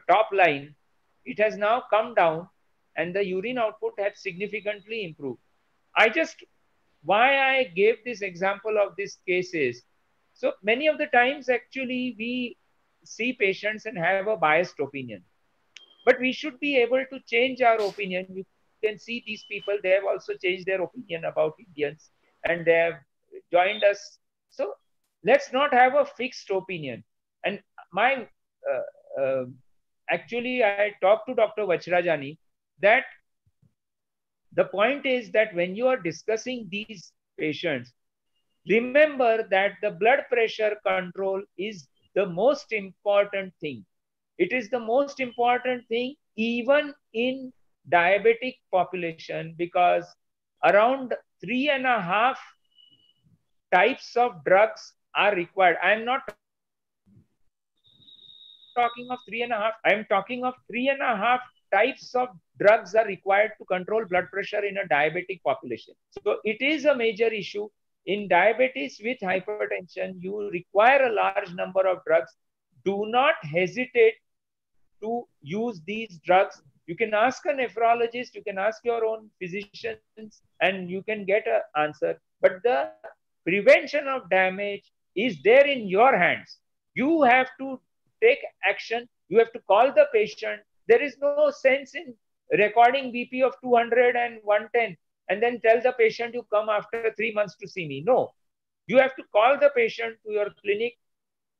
top line, it has now come down and the urine output has significantly improved. Why I gave this example of this case is, so many of the times actually we see patients and have a biased opinion. But we should be able to change our opinion. You can see these people, they have also changed their opinion about Indians and they have joined us. So let's not have a fixed opinion. And actually I talked to Dr. Vachrajani that the point is that when you are discussing these patients, remember that the blood pressure control is the most important thing. It is the most important thing even in diabetic population, because around 3.5 types of drugs are required. I am not talking of 3.5. I am talking of 3.5 types of drugs are required to control blood pressure in a diabetic population. So it is a major issue. In diabetes with hypertension, you require a large number of drugs. Do not hesitate to use these drugs. You can ask a nephrologist, you can ask your own physicians, and you can get an answer. But the prevention of damage is there in your hands. You have to take action. You have to call the patient. There is no sense in recording BP of 200 and 110 and then tell the patient you come after 3 months to see me. No, you have to call the patient to your clinic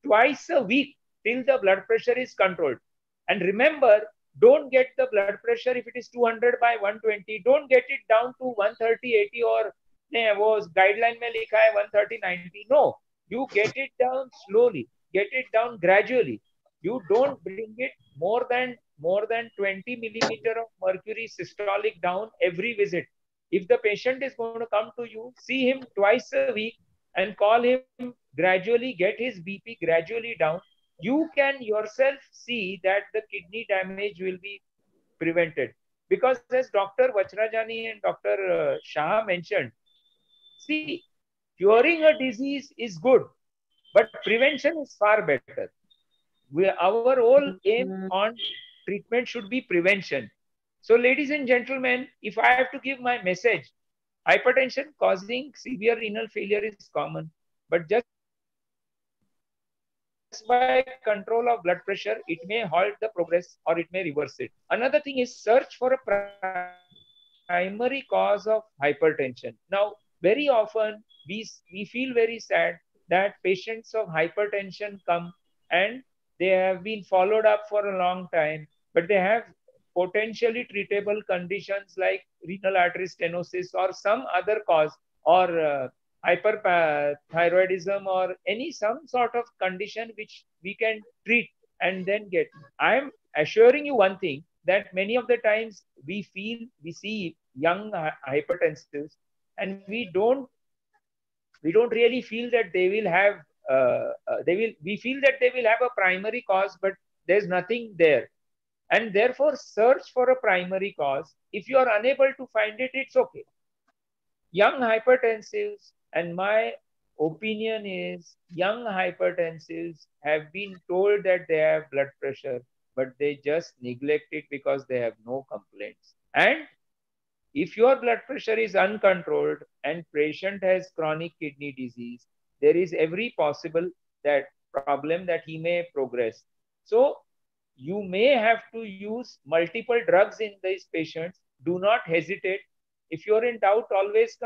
twice a week till the blood pressure is controlled. And remember, don't get the blood pressure if it is 200 by 120. Don't get it down to 130, 80 or was guideline mein likha hai 130, 90. No, you get it down slowly. Get it down gradually. You don't bring it more than 20 millimeter of mercury systolic down every visit. If the patient is going to come to you, see him twice a week and call him gradually, get his BP gradually down. You can yourself see that the kidney damage will be prevented. Because as Dr. Vachrajani and Dr. Shah mentioned, see, curing a disease is good, but prevention is far better. Our whole aim on treatment should be prevention. So ladies and gentlemen, if I have to give my message, hypertension causing severe renal failure is common, but just by control of blood pressure, it may halt the progress or it may reverse it. Another thing is search for a primary cause of hypertension. Now, very often we feel very sad that patients of hypertension come and they have been followed up for a long time, but they have potentially treatable conditions like renal artery stenosis or some other cause, or hyperthyroidism or some sort of condition which we can treat and then get. I am assuring you one thing, that many of the times we see young hypertensives and we don't really feel that they will have we feel that they will have a primary cause, but there's nothing there. And therefore search for a primary cause. If you are unable to find it, it's okay. Young hypertensives, and my opinion is young hypertensives have been told that they have blood pressure, but they just neglect it because they have no complaints. And if your blood pressure is uncontrolled and patient has chronic kidney disease, there is every possible that problem that he may progress. So you may have to use multiple drugs in these patients. Do not hesitate. If you're in doubt, always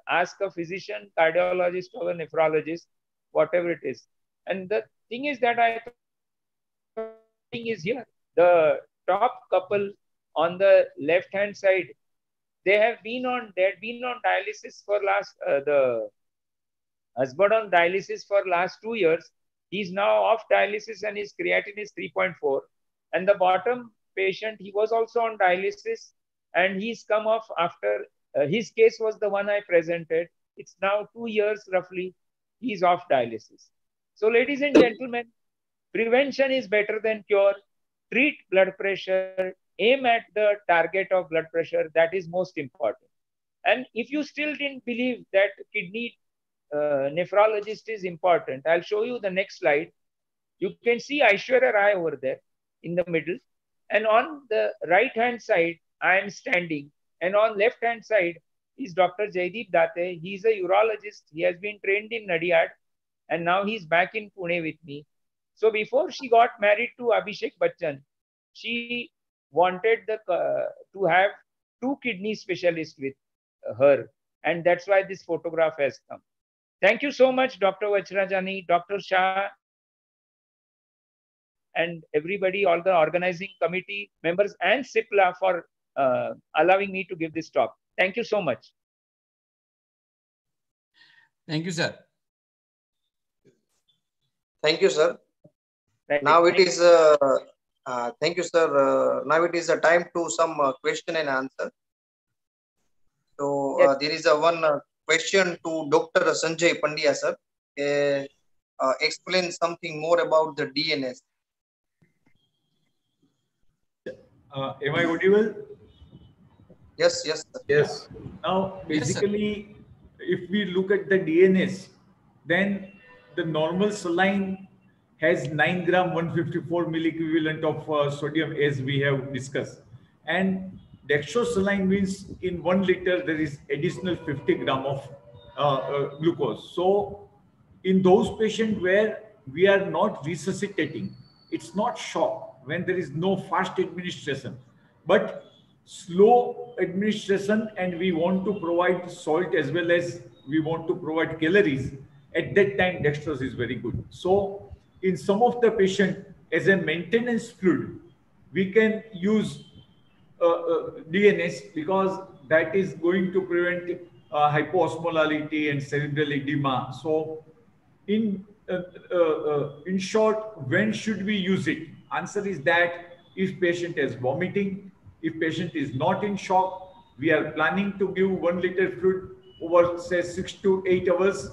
ask a physician, cardiologist, or a nephrologist, whatever it is. And the thing is that I thing is here. The top couple on the left hand side, they had been on dialysis for the husband on dialysis for last 2 years. He's now off dialysis and his creatinine is 3.4. And the bottom patient, he was also on dialysis and he's come off after, his case was the one I presented. It's now 2 years roughly, he's off dialysis. So ladies and gentlemen, prevention is better than cure. Treat blood pressure, aim at the target of blood pressure, that is most important. And if you still didn't believe that kidney nephrologist is important, I'll show you the next slide. You can see Aishwarya Rai over there in the middle. And on the right hand side, I am standing. And on left hand side is Dr. Jaideep Date. He's a urologist. He has been trained in Nadiyad. And now he's back in Pune with me. So before she got married to Abhishek Bachchan, she wanted to have 2 kidney specialists with her. And that's why this photograph has come. Thank you so much, Dr. Vachrajani, Dr. Shah, and everybody, all the organizing committee members and CIPLA for allowing me to give this talk. Thank you so much. Thank you, sir. Thank you, sir. Now it is, thank you, sir. Now it is a time to some question and answer. So Yes. there is a one question to Dr. Sanjay Pandya, sir. Explain something more about the DNS. Am I audible? Yes, yes, sir. Yes. Now, Yes, sir. basically, if we look at the DNS, then the normal saline has 9 gram 154 milliequivalent of sodium, as we have discussed. And dextrosaline means in 1 liter there is additional 50 gram of glucose. So in those patients where we are not resuscitating, it's not shock when there is no fast administration, but slow administration, and we want to provide salt as well as we want to provide calories. At that time, dextrose is very good. So in some of the patient, as a maintenance fluid, we can use DNS, because that is going to prevent hypoosmolality and cerebral edema. So in short, when should we use it? Answer is that if patient is vomiting, if patient is not in shock, we are planning to give 1 liter fluid over say 6 to 8 hours.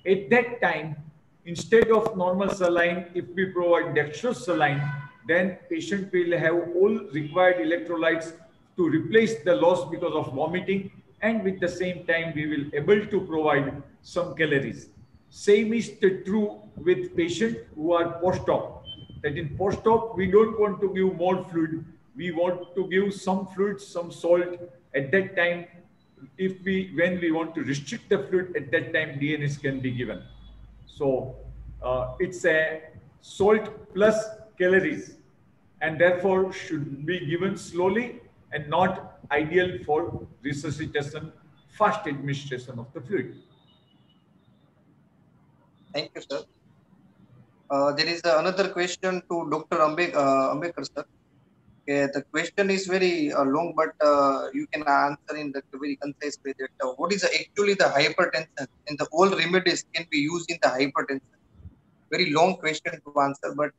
At that time, instead of normal saline, if we provide dextrose saline, then patient will have all required electrolytes to replace the loss because of vomiting, and with the same time we will able to provide some calories. Same is true with patients who are post-op. That in post-op we don't want to give more fluid. We want to give some fluid, some salt. At that time, when we want to restrict the fluid, at that time DNS can be given. So it's a salt plus calories, and therefore should be given slowly and not ideal for resuscitation, fast administration of the fluid. Thank you, sir. There is another question to Dr. Ambekar, sir. The question is very long, but you can answer in the very concise way that what is actually the hypertension, and the all remedies can be used in the hypertension. Very long question to answer, but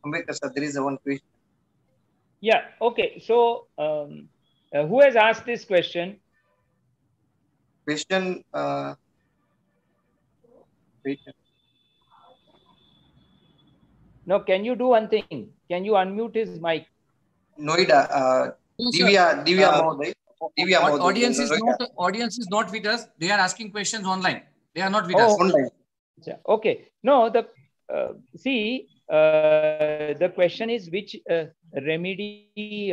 Ambekar, sir, there is one question. Yeah, okay. So who has asked this question? Question. No, can you do one thing? Can you unmute his mic? Noida, Yes, Divya Mahoday. Audience is not with us. They are asking questions online. They are not with us. Online. Okay. No, the the question is which remedy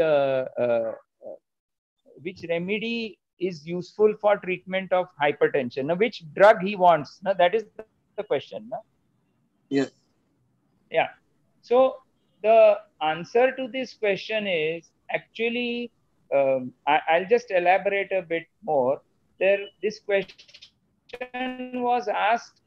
is useful for treatment of hypertension? Now, which drug he wants? Now, that is the question. No? Yes. Yeah. So the answer to this question is actually, I'll just elaborate a bit more. This question was asked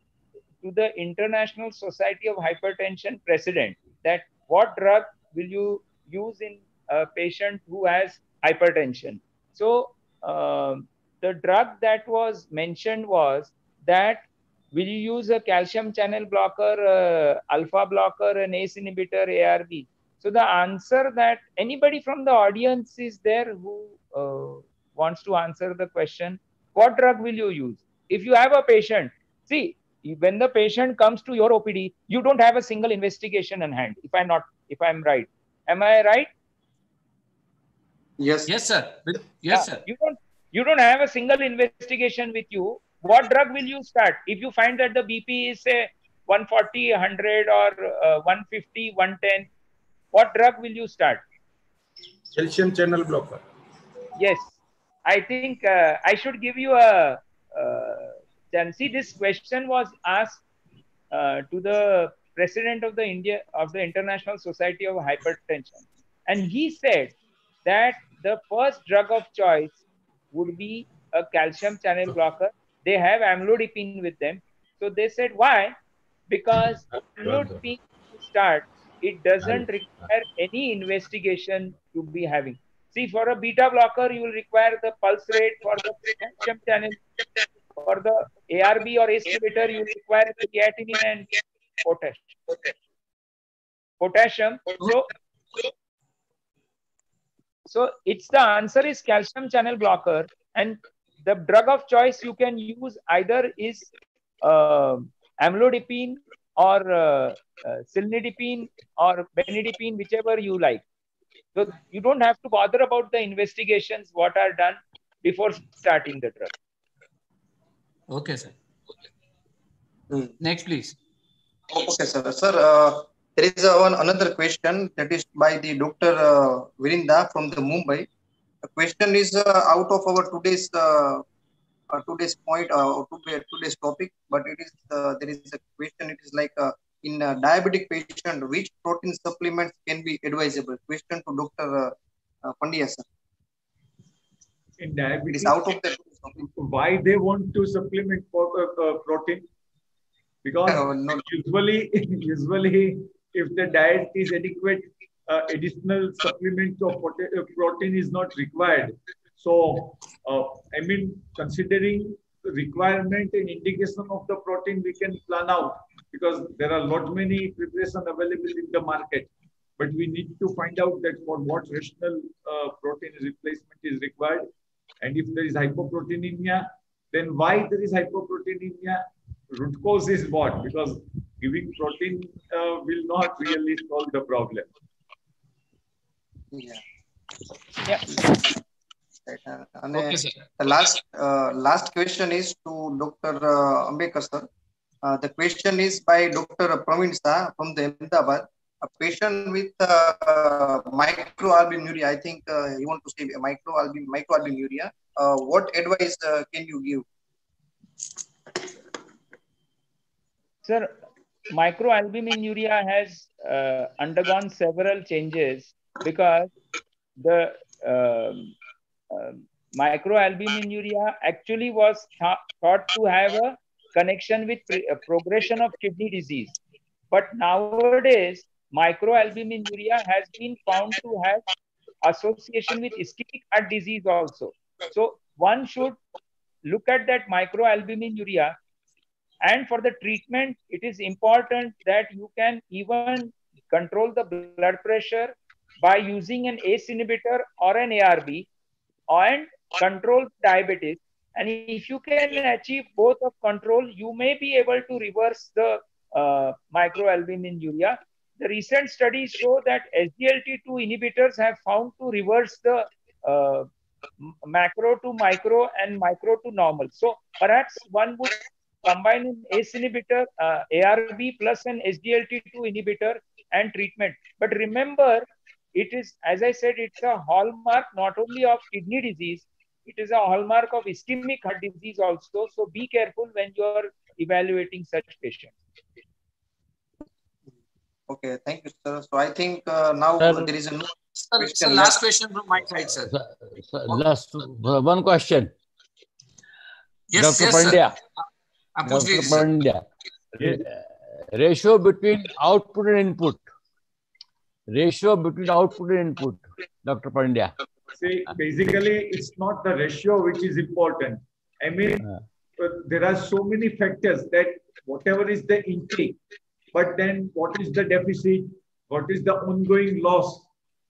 to the International Society of Hypertension president, that what drug will you use in a patient who has hypertension? So the drug that was mentioned was that will you use a calcium channel blocker, alpha blocker, an ACE inhibitor, ARB? So the answer that anybody from the audience is there who wants to answer the question, what drug will you use? If you have a patient, see, when the patient comes to your OPD, you don't have a single investigation in hand. If I'm right, am I right? Yes. Yes, sir. Yes, sir. You don't have a single investigation with you. What drug will you start? If you find that the BP is say 140, 100 or 150, 110, what drug will you start? Calcium channel blocker. Yes, I think I should give you a. See, this question was asked to the president of the International Society of Hypertension, and he said that the first drug of choice would be a calcium channel blocker. They have amlodipine with them, so they said why? Because amlodipine to start, it doesn't require any investigation to be having. See, for a beta blocker, you will require the pulse rate. For the calcium channel, for the ARB or ACE inhibitor, you will require creatinine and potassium. So it's the answer is calcium channel blocker, and the drug of choice you can use either is amlodipine or cilnidipine or benidipine, whichever you like. So you don't have to bother about the investigations what are done before starting the drug. Okay, sir. Next, please. Okay, sir. Sir, there is another question that is by the Dr. Virinda from the Mumbai. The question is out of our today's point or today's topic, but it is there is a question. It is like in a diabetic patient, which protein supplements can be advisable? Question to Dr. Pandya, sir. In diabetes, it is out of the why they want to supplement for protein? Because usually if the diet is adequate, additional supplement of protein is not required. So, I mean, considering the requirement and indication of the protein, we can plan out, because there are lot many preparations available in the market. But we need to find out that for what rational protein replacement is required. And if there is hypoproteinemia, then why there is hypoproteinemia? Root cause is what? Because giving protein will not really solve the problem. Yeah. Okay, sir. The last question is to Dr. Ambekar, sir. The question is by Dr. Praveen Shah from the Ahmedabad. A patient with microalbuminuria, I think you want to say microalbuminuria. What advice can you give? Sir, microalbuminuria has undergone several changes because the microalbuminuria actually was thought to have a connection with progression of kidney disease. But nowadays, microalbuminuria has been found to have association with ischemic heart disease also. So one should look at that microalbuminuria, and for the treatment, it is important that you can even control the blood pressure by using an ACE inhibitor or an ARB, and control diabetes. And if you can achieve both of control, you may be able to reverse the microalbuminuria. The recent studies show that SGLT2 inhibitors have found to reverse the macro to micro and micro to normal. So perhaps one would combine an ACE inhibitor, ARB plus an SGLT2 inhibitor and treatment. But remember, it is, as I said, it's a hallmark not only of kidney disease, it is a hallmark of ischemic heart disease also. So be careful when you are evaluating such patients. Okay, thank you, sir. So I think now Sir, there is a Sir, last question from my side, sir. last one question. Yes, Dr. yes, Pandya. sir. Dr. Pandya. Ratio between output and input. Ratio between output and input. Dr. Pandya. See, basically, it's not the ratio which is important. I mean, there are so many factors that whatever is the intake, but then what is the deficit, what is the ongoing loss,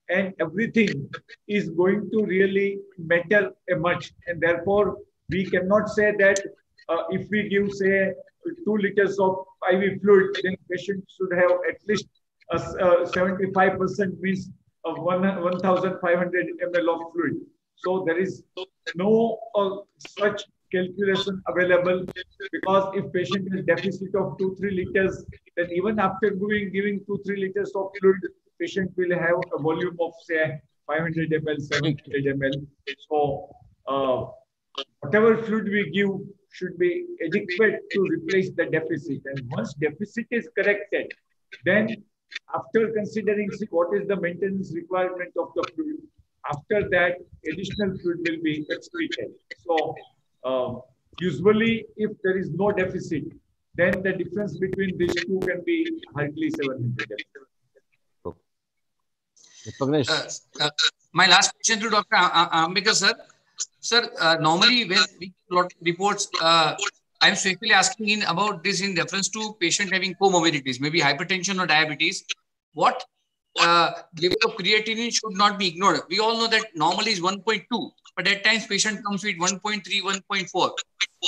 and everything is going to really matter much. And therefore, we cannot say that if we give, say, 2 liters of IV fluid, then patient should have at least 75% means of 1,500 ml of fluid. So there is no such calculation available, because if patient has deficit of 2-3 liters, then even after giving 2-3 liters of fluid, patient will have a volume of say 500 ml, 700 ml. So whatever fluid we give should be adequate to replace the deficit. And once deficit is corrected, then after considering what is the maintenance requirement of the fluid, after that additional fluid will be excreted. So usually if there is no deficit, then the difference between these two can be hardly 700 ml. My last question to Dr. Ambekar, sir. Sir, normally when we get reports, I'm especially asking about this in reference to patient having comorbidities, maybe hypertension or diabetes. What level of creatinine should not be ignored? We all know that normally is 1.2, but at times patient comes with 1.3, 1.4.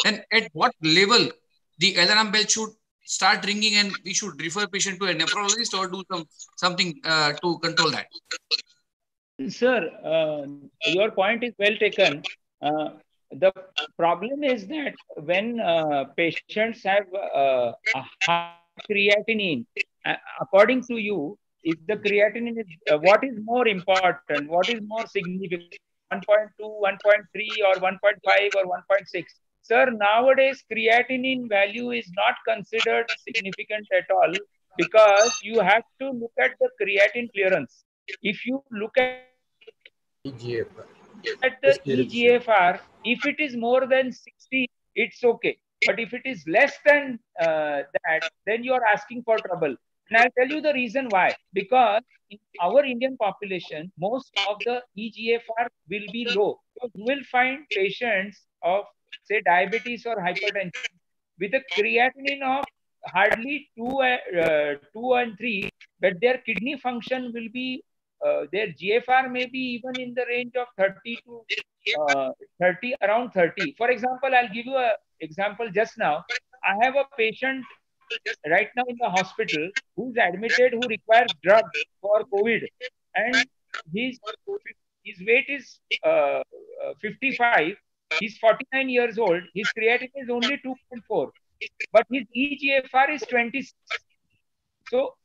And at what level the alarm bell should start ringing and we should refer patient to a nephrologist or do something to control that? Sir, your point is well taken. The problem is that when patients have a high creatinine, according to you, if the creatinine is, what is more important, what is more significant, 1.2, 1.3 or 1.5 or 1.6? Sir, nowadays creatinine value is not considered significant at all, because you have to look at the creatinine clearance. If you look at the eGFR, if it is more than 60, it's okay. But if it is less than that, then you are asking for trouble. And I'll tell you the reason why. Because in our Indian population, most of the eGFR will be low. So you will find patients of, say, diabetes or hypertension with a creatinine of hardly 2 and 3, but their kidney function will be, their GFR may be even in the range of 30 to 30, around 30. For example, I'll give you an example just now. I have a patient right now in the hospital who's admitted, who requires drugs for COVID, and his weight is 55. He's 49 years old. His creatinine is only 2.4, but his eGFR is 26. So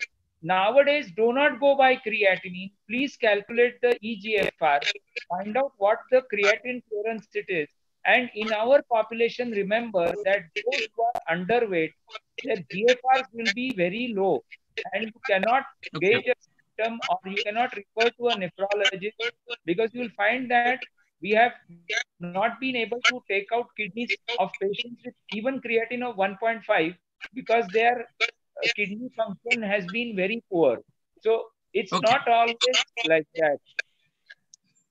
nowadays, do not go by creatinine. Please calculate the eGFR. Find out what the creatinine clearance it is. And in our population, remember that those who are underweight, their GFRs will be very low. And you cannot gauge a symptom, or you cannot refer to a nephrologist, because you will find that we have not been able to take out kidneys of patients with even creatinine of 1.5, because their kidney function has been very poor. So it's not always like that.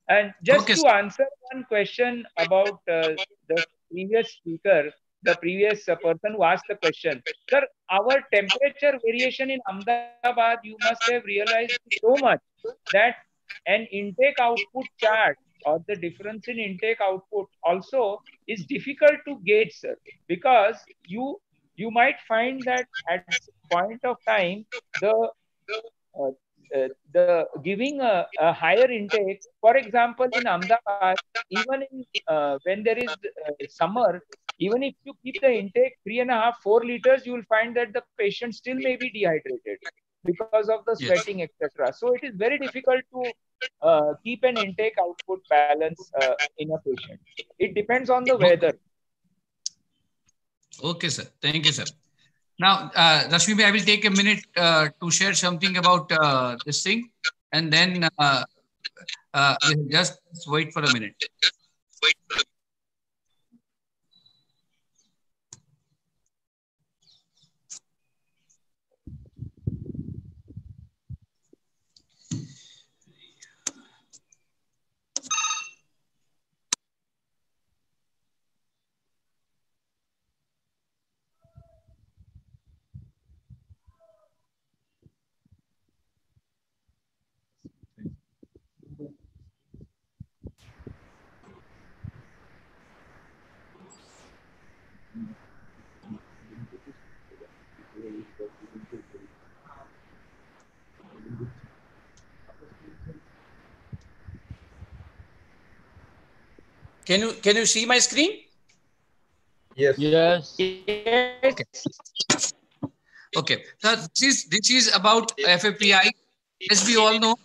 And just to answer one question about the previous speaker, the previous person who asked the question, sir, our temperature variation in Ahmedabad, you must have realized so much that an intake output chart or the difference in intake output also is difficult to gauge, sir, because you might find that at point of time the the giving a higher intake. For example, in Ahmedabad, even in when there is summer, even if you keep the intake 3.5, 4 liters, you will find that the patient still may be dehydrated because of the sweating, etc. So it is very difficult to keep an intake output balance in a patient. It depends on the weather. Okay, sir. Thank you, sir. Now, Rashmi, I will take a minute to share something about this thing, and then just wait for a minute. Can you see my screen? Yes. Yes. Okay. So this is about FAPI. As we all know,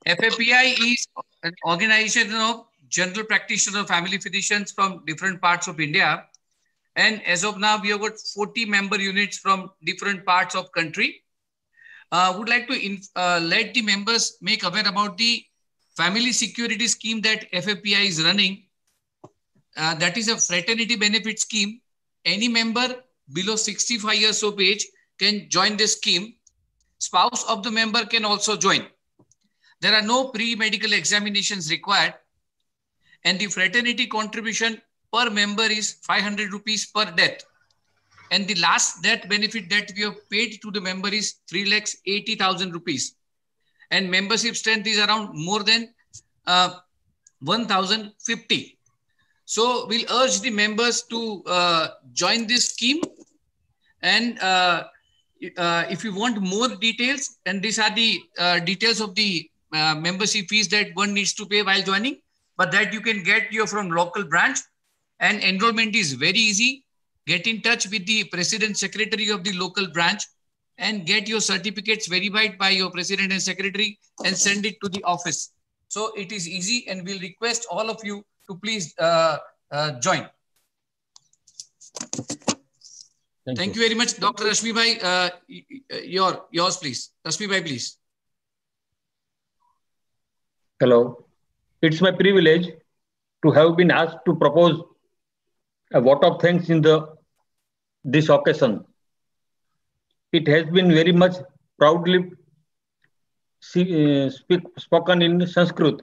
FAPI is an organization of general practitioner family physicians from different parts of India. And as of now, we have got 40 member units from different parts of country. Would like to let the members make aware about the family security scheme that FAPI is running. That is a fraternity benefit scheme. Any member below 65 years of age can join this scheme. Spouse of the member can also join. There are no pre-medical examinations required, and the fraternity contribution per member is 500 rupees per death. And the last death benefit that we have paid to the member is 3,80,000 rupees. And membership strength is around more than 1,050. So we'll urge the members to join this scheme. And if you want more details, and these are the details of the membership fees that one needs to pay while joining, but that you can get from local branch. And enrollment is very easy. Get in touch with the president secretary of the local branch and get your certificates verified by your president and secretary and send it to the office. So it is easy, and we'll request all of you to please join. Thank you very much. Dr. Rashmi Bhai, yours please. Rashmi Bhai, please. Hello. It's my privilege to have been asked to propose a vote of thanks in this occasion. It has been very much proudly spoken in Sanskrit.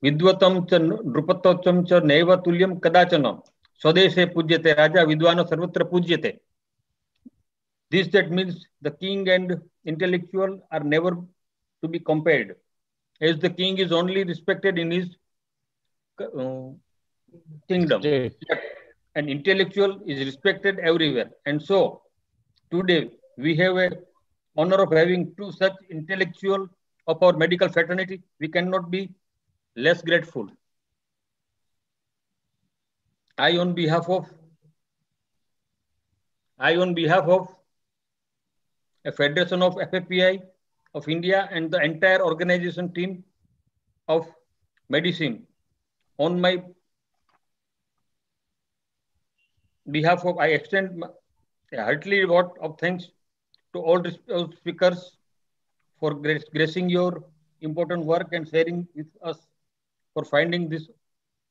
Vidvatam cha nrupatam cha neva tulyam kadachana swadeshe pujyate raja vidvano sarvatra pujyate. This that means the king and intellectual are never to be compared, as the king is only respected in his kingdom. An intellectual is respected everywhere. And so today we have a honor of having two such intellectuals of our medical fraternity. We cannot be less grateful. I on behalf of a Federation of FAPI of India and the entire organization team of medicine, on my behalf of, I extend a heartily vote of thanks to all speakers for gracing your important work and sharing with us for finding this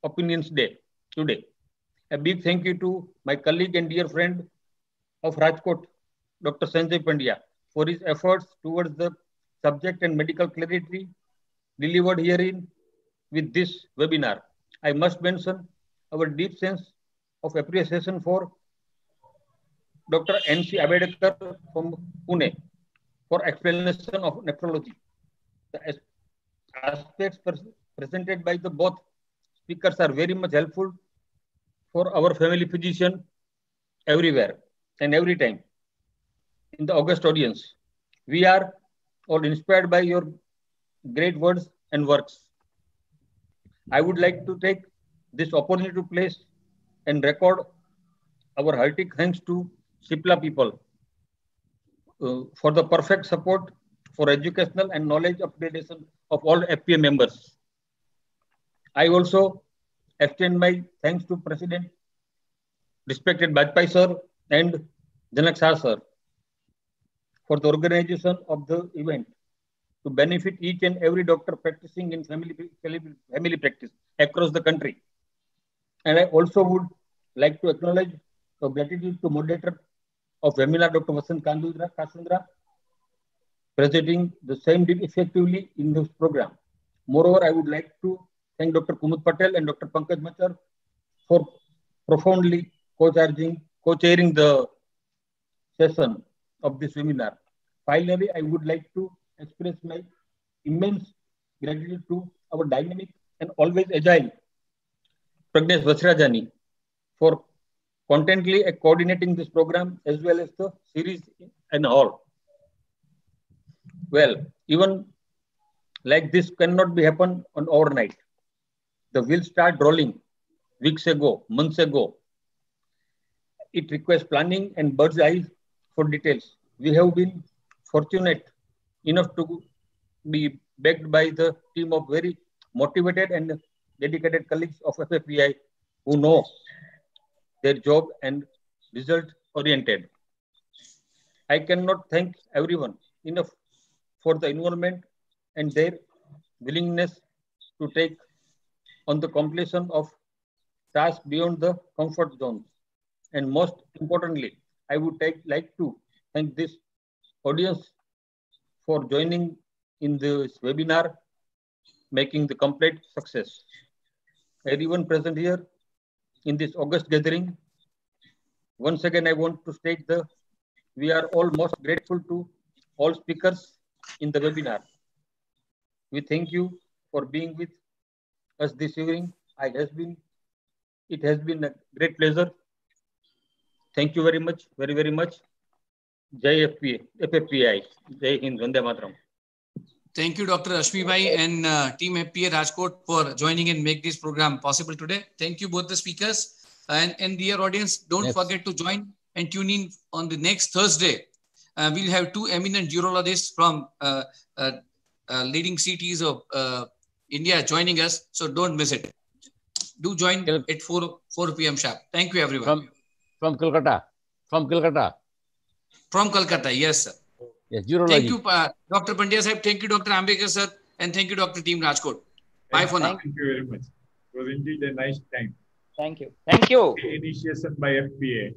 Opinions Day today. A big thank you to my colleague and dear friend of Rajkot, Dr. Sanjay Pandya, for his efforts towards the subject and medical clarity delivered herein with this webinar. I must mention our deep sense of appreciation for Dr. N.C. Ambedkar from Pune for explanation of nephrology. The aspects presented by the both speakers are very much helpful for our family physician everywhere and every time. In the august audience, we are or inspired by your great words and works. I would like to take this opportunity to place and record our hearty thanks to Shipla people for the perfect support for educational and knowledge upgradation of all FPA members. I also extend my thanks to President, respected Bajpai sir and Janak sir for the organization of the event to benefit each and every doctor practicing in family practice across the country. And I also would like to acknowledge the gratitude to moderator of webinar, Dr. Vasant Kasundra, presenting the same effectively in this program. Moreover, I would like to thank Dr. Kumud Patel and Dr. Pankaj Machar for profoundly co-chairing the session of this webinar. Finally, I would like to express my immense gratitude to our dynamic and always agile Pragnesh Vachirajani for contently coordinating this program as well as the series and all. Well, even like this cannot be happen on overnight. The wheels start rolling weeks ago, months ago. It requires planning and bird's eye for details. We have been fortunate enough to be backed by the team of very motivated and dedicated colleagues of FFPI who know their job and result oriented. I cannot thank everyone enough for the involvement and their willingness to take on the completion of tasks beyond the comfort zone. And most importantly, I would like to thank this audience for joining in this webinar, making the complete success. Everyone present here in this August gathering, once again, I want to state we are all most grateful to all speakers in the webinar. We thank you for being with us this evening. It has been a great pleasure. Thank you very much, very, very much. Jai FFPI, Jai Hind, Vande Mataram. Thank you, Dr. Ashmi Bhai and Team FPA Rajkot for joining and make this program possible today. Thank you both the speakers. And dear audience, don't forget to join and tune in on the next Thursday. We'll have two eminent urologists from leading cities of India joining us. So don't miss it. Do join at 4 p.m. sharp. Thank you, everyone. From Kolkata. From Kolkata. From Kolkata, yes, sir. Yes, urology. Thank you, Dr. Pandya Sahib. Thank you, Dr. Ambekar, sir. And thank you, Dr. Team Rajkot. Bye for now. Thank you very much. It was indeed a nice time. Thank you. Thank you. Initiation by FPA.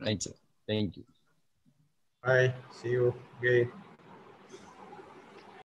Thank you. Thank you. Bye. See you again.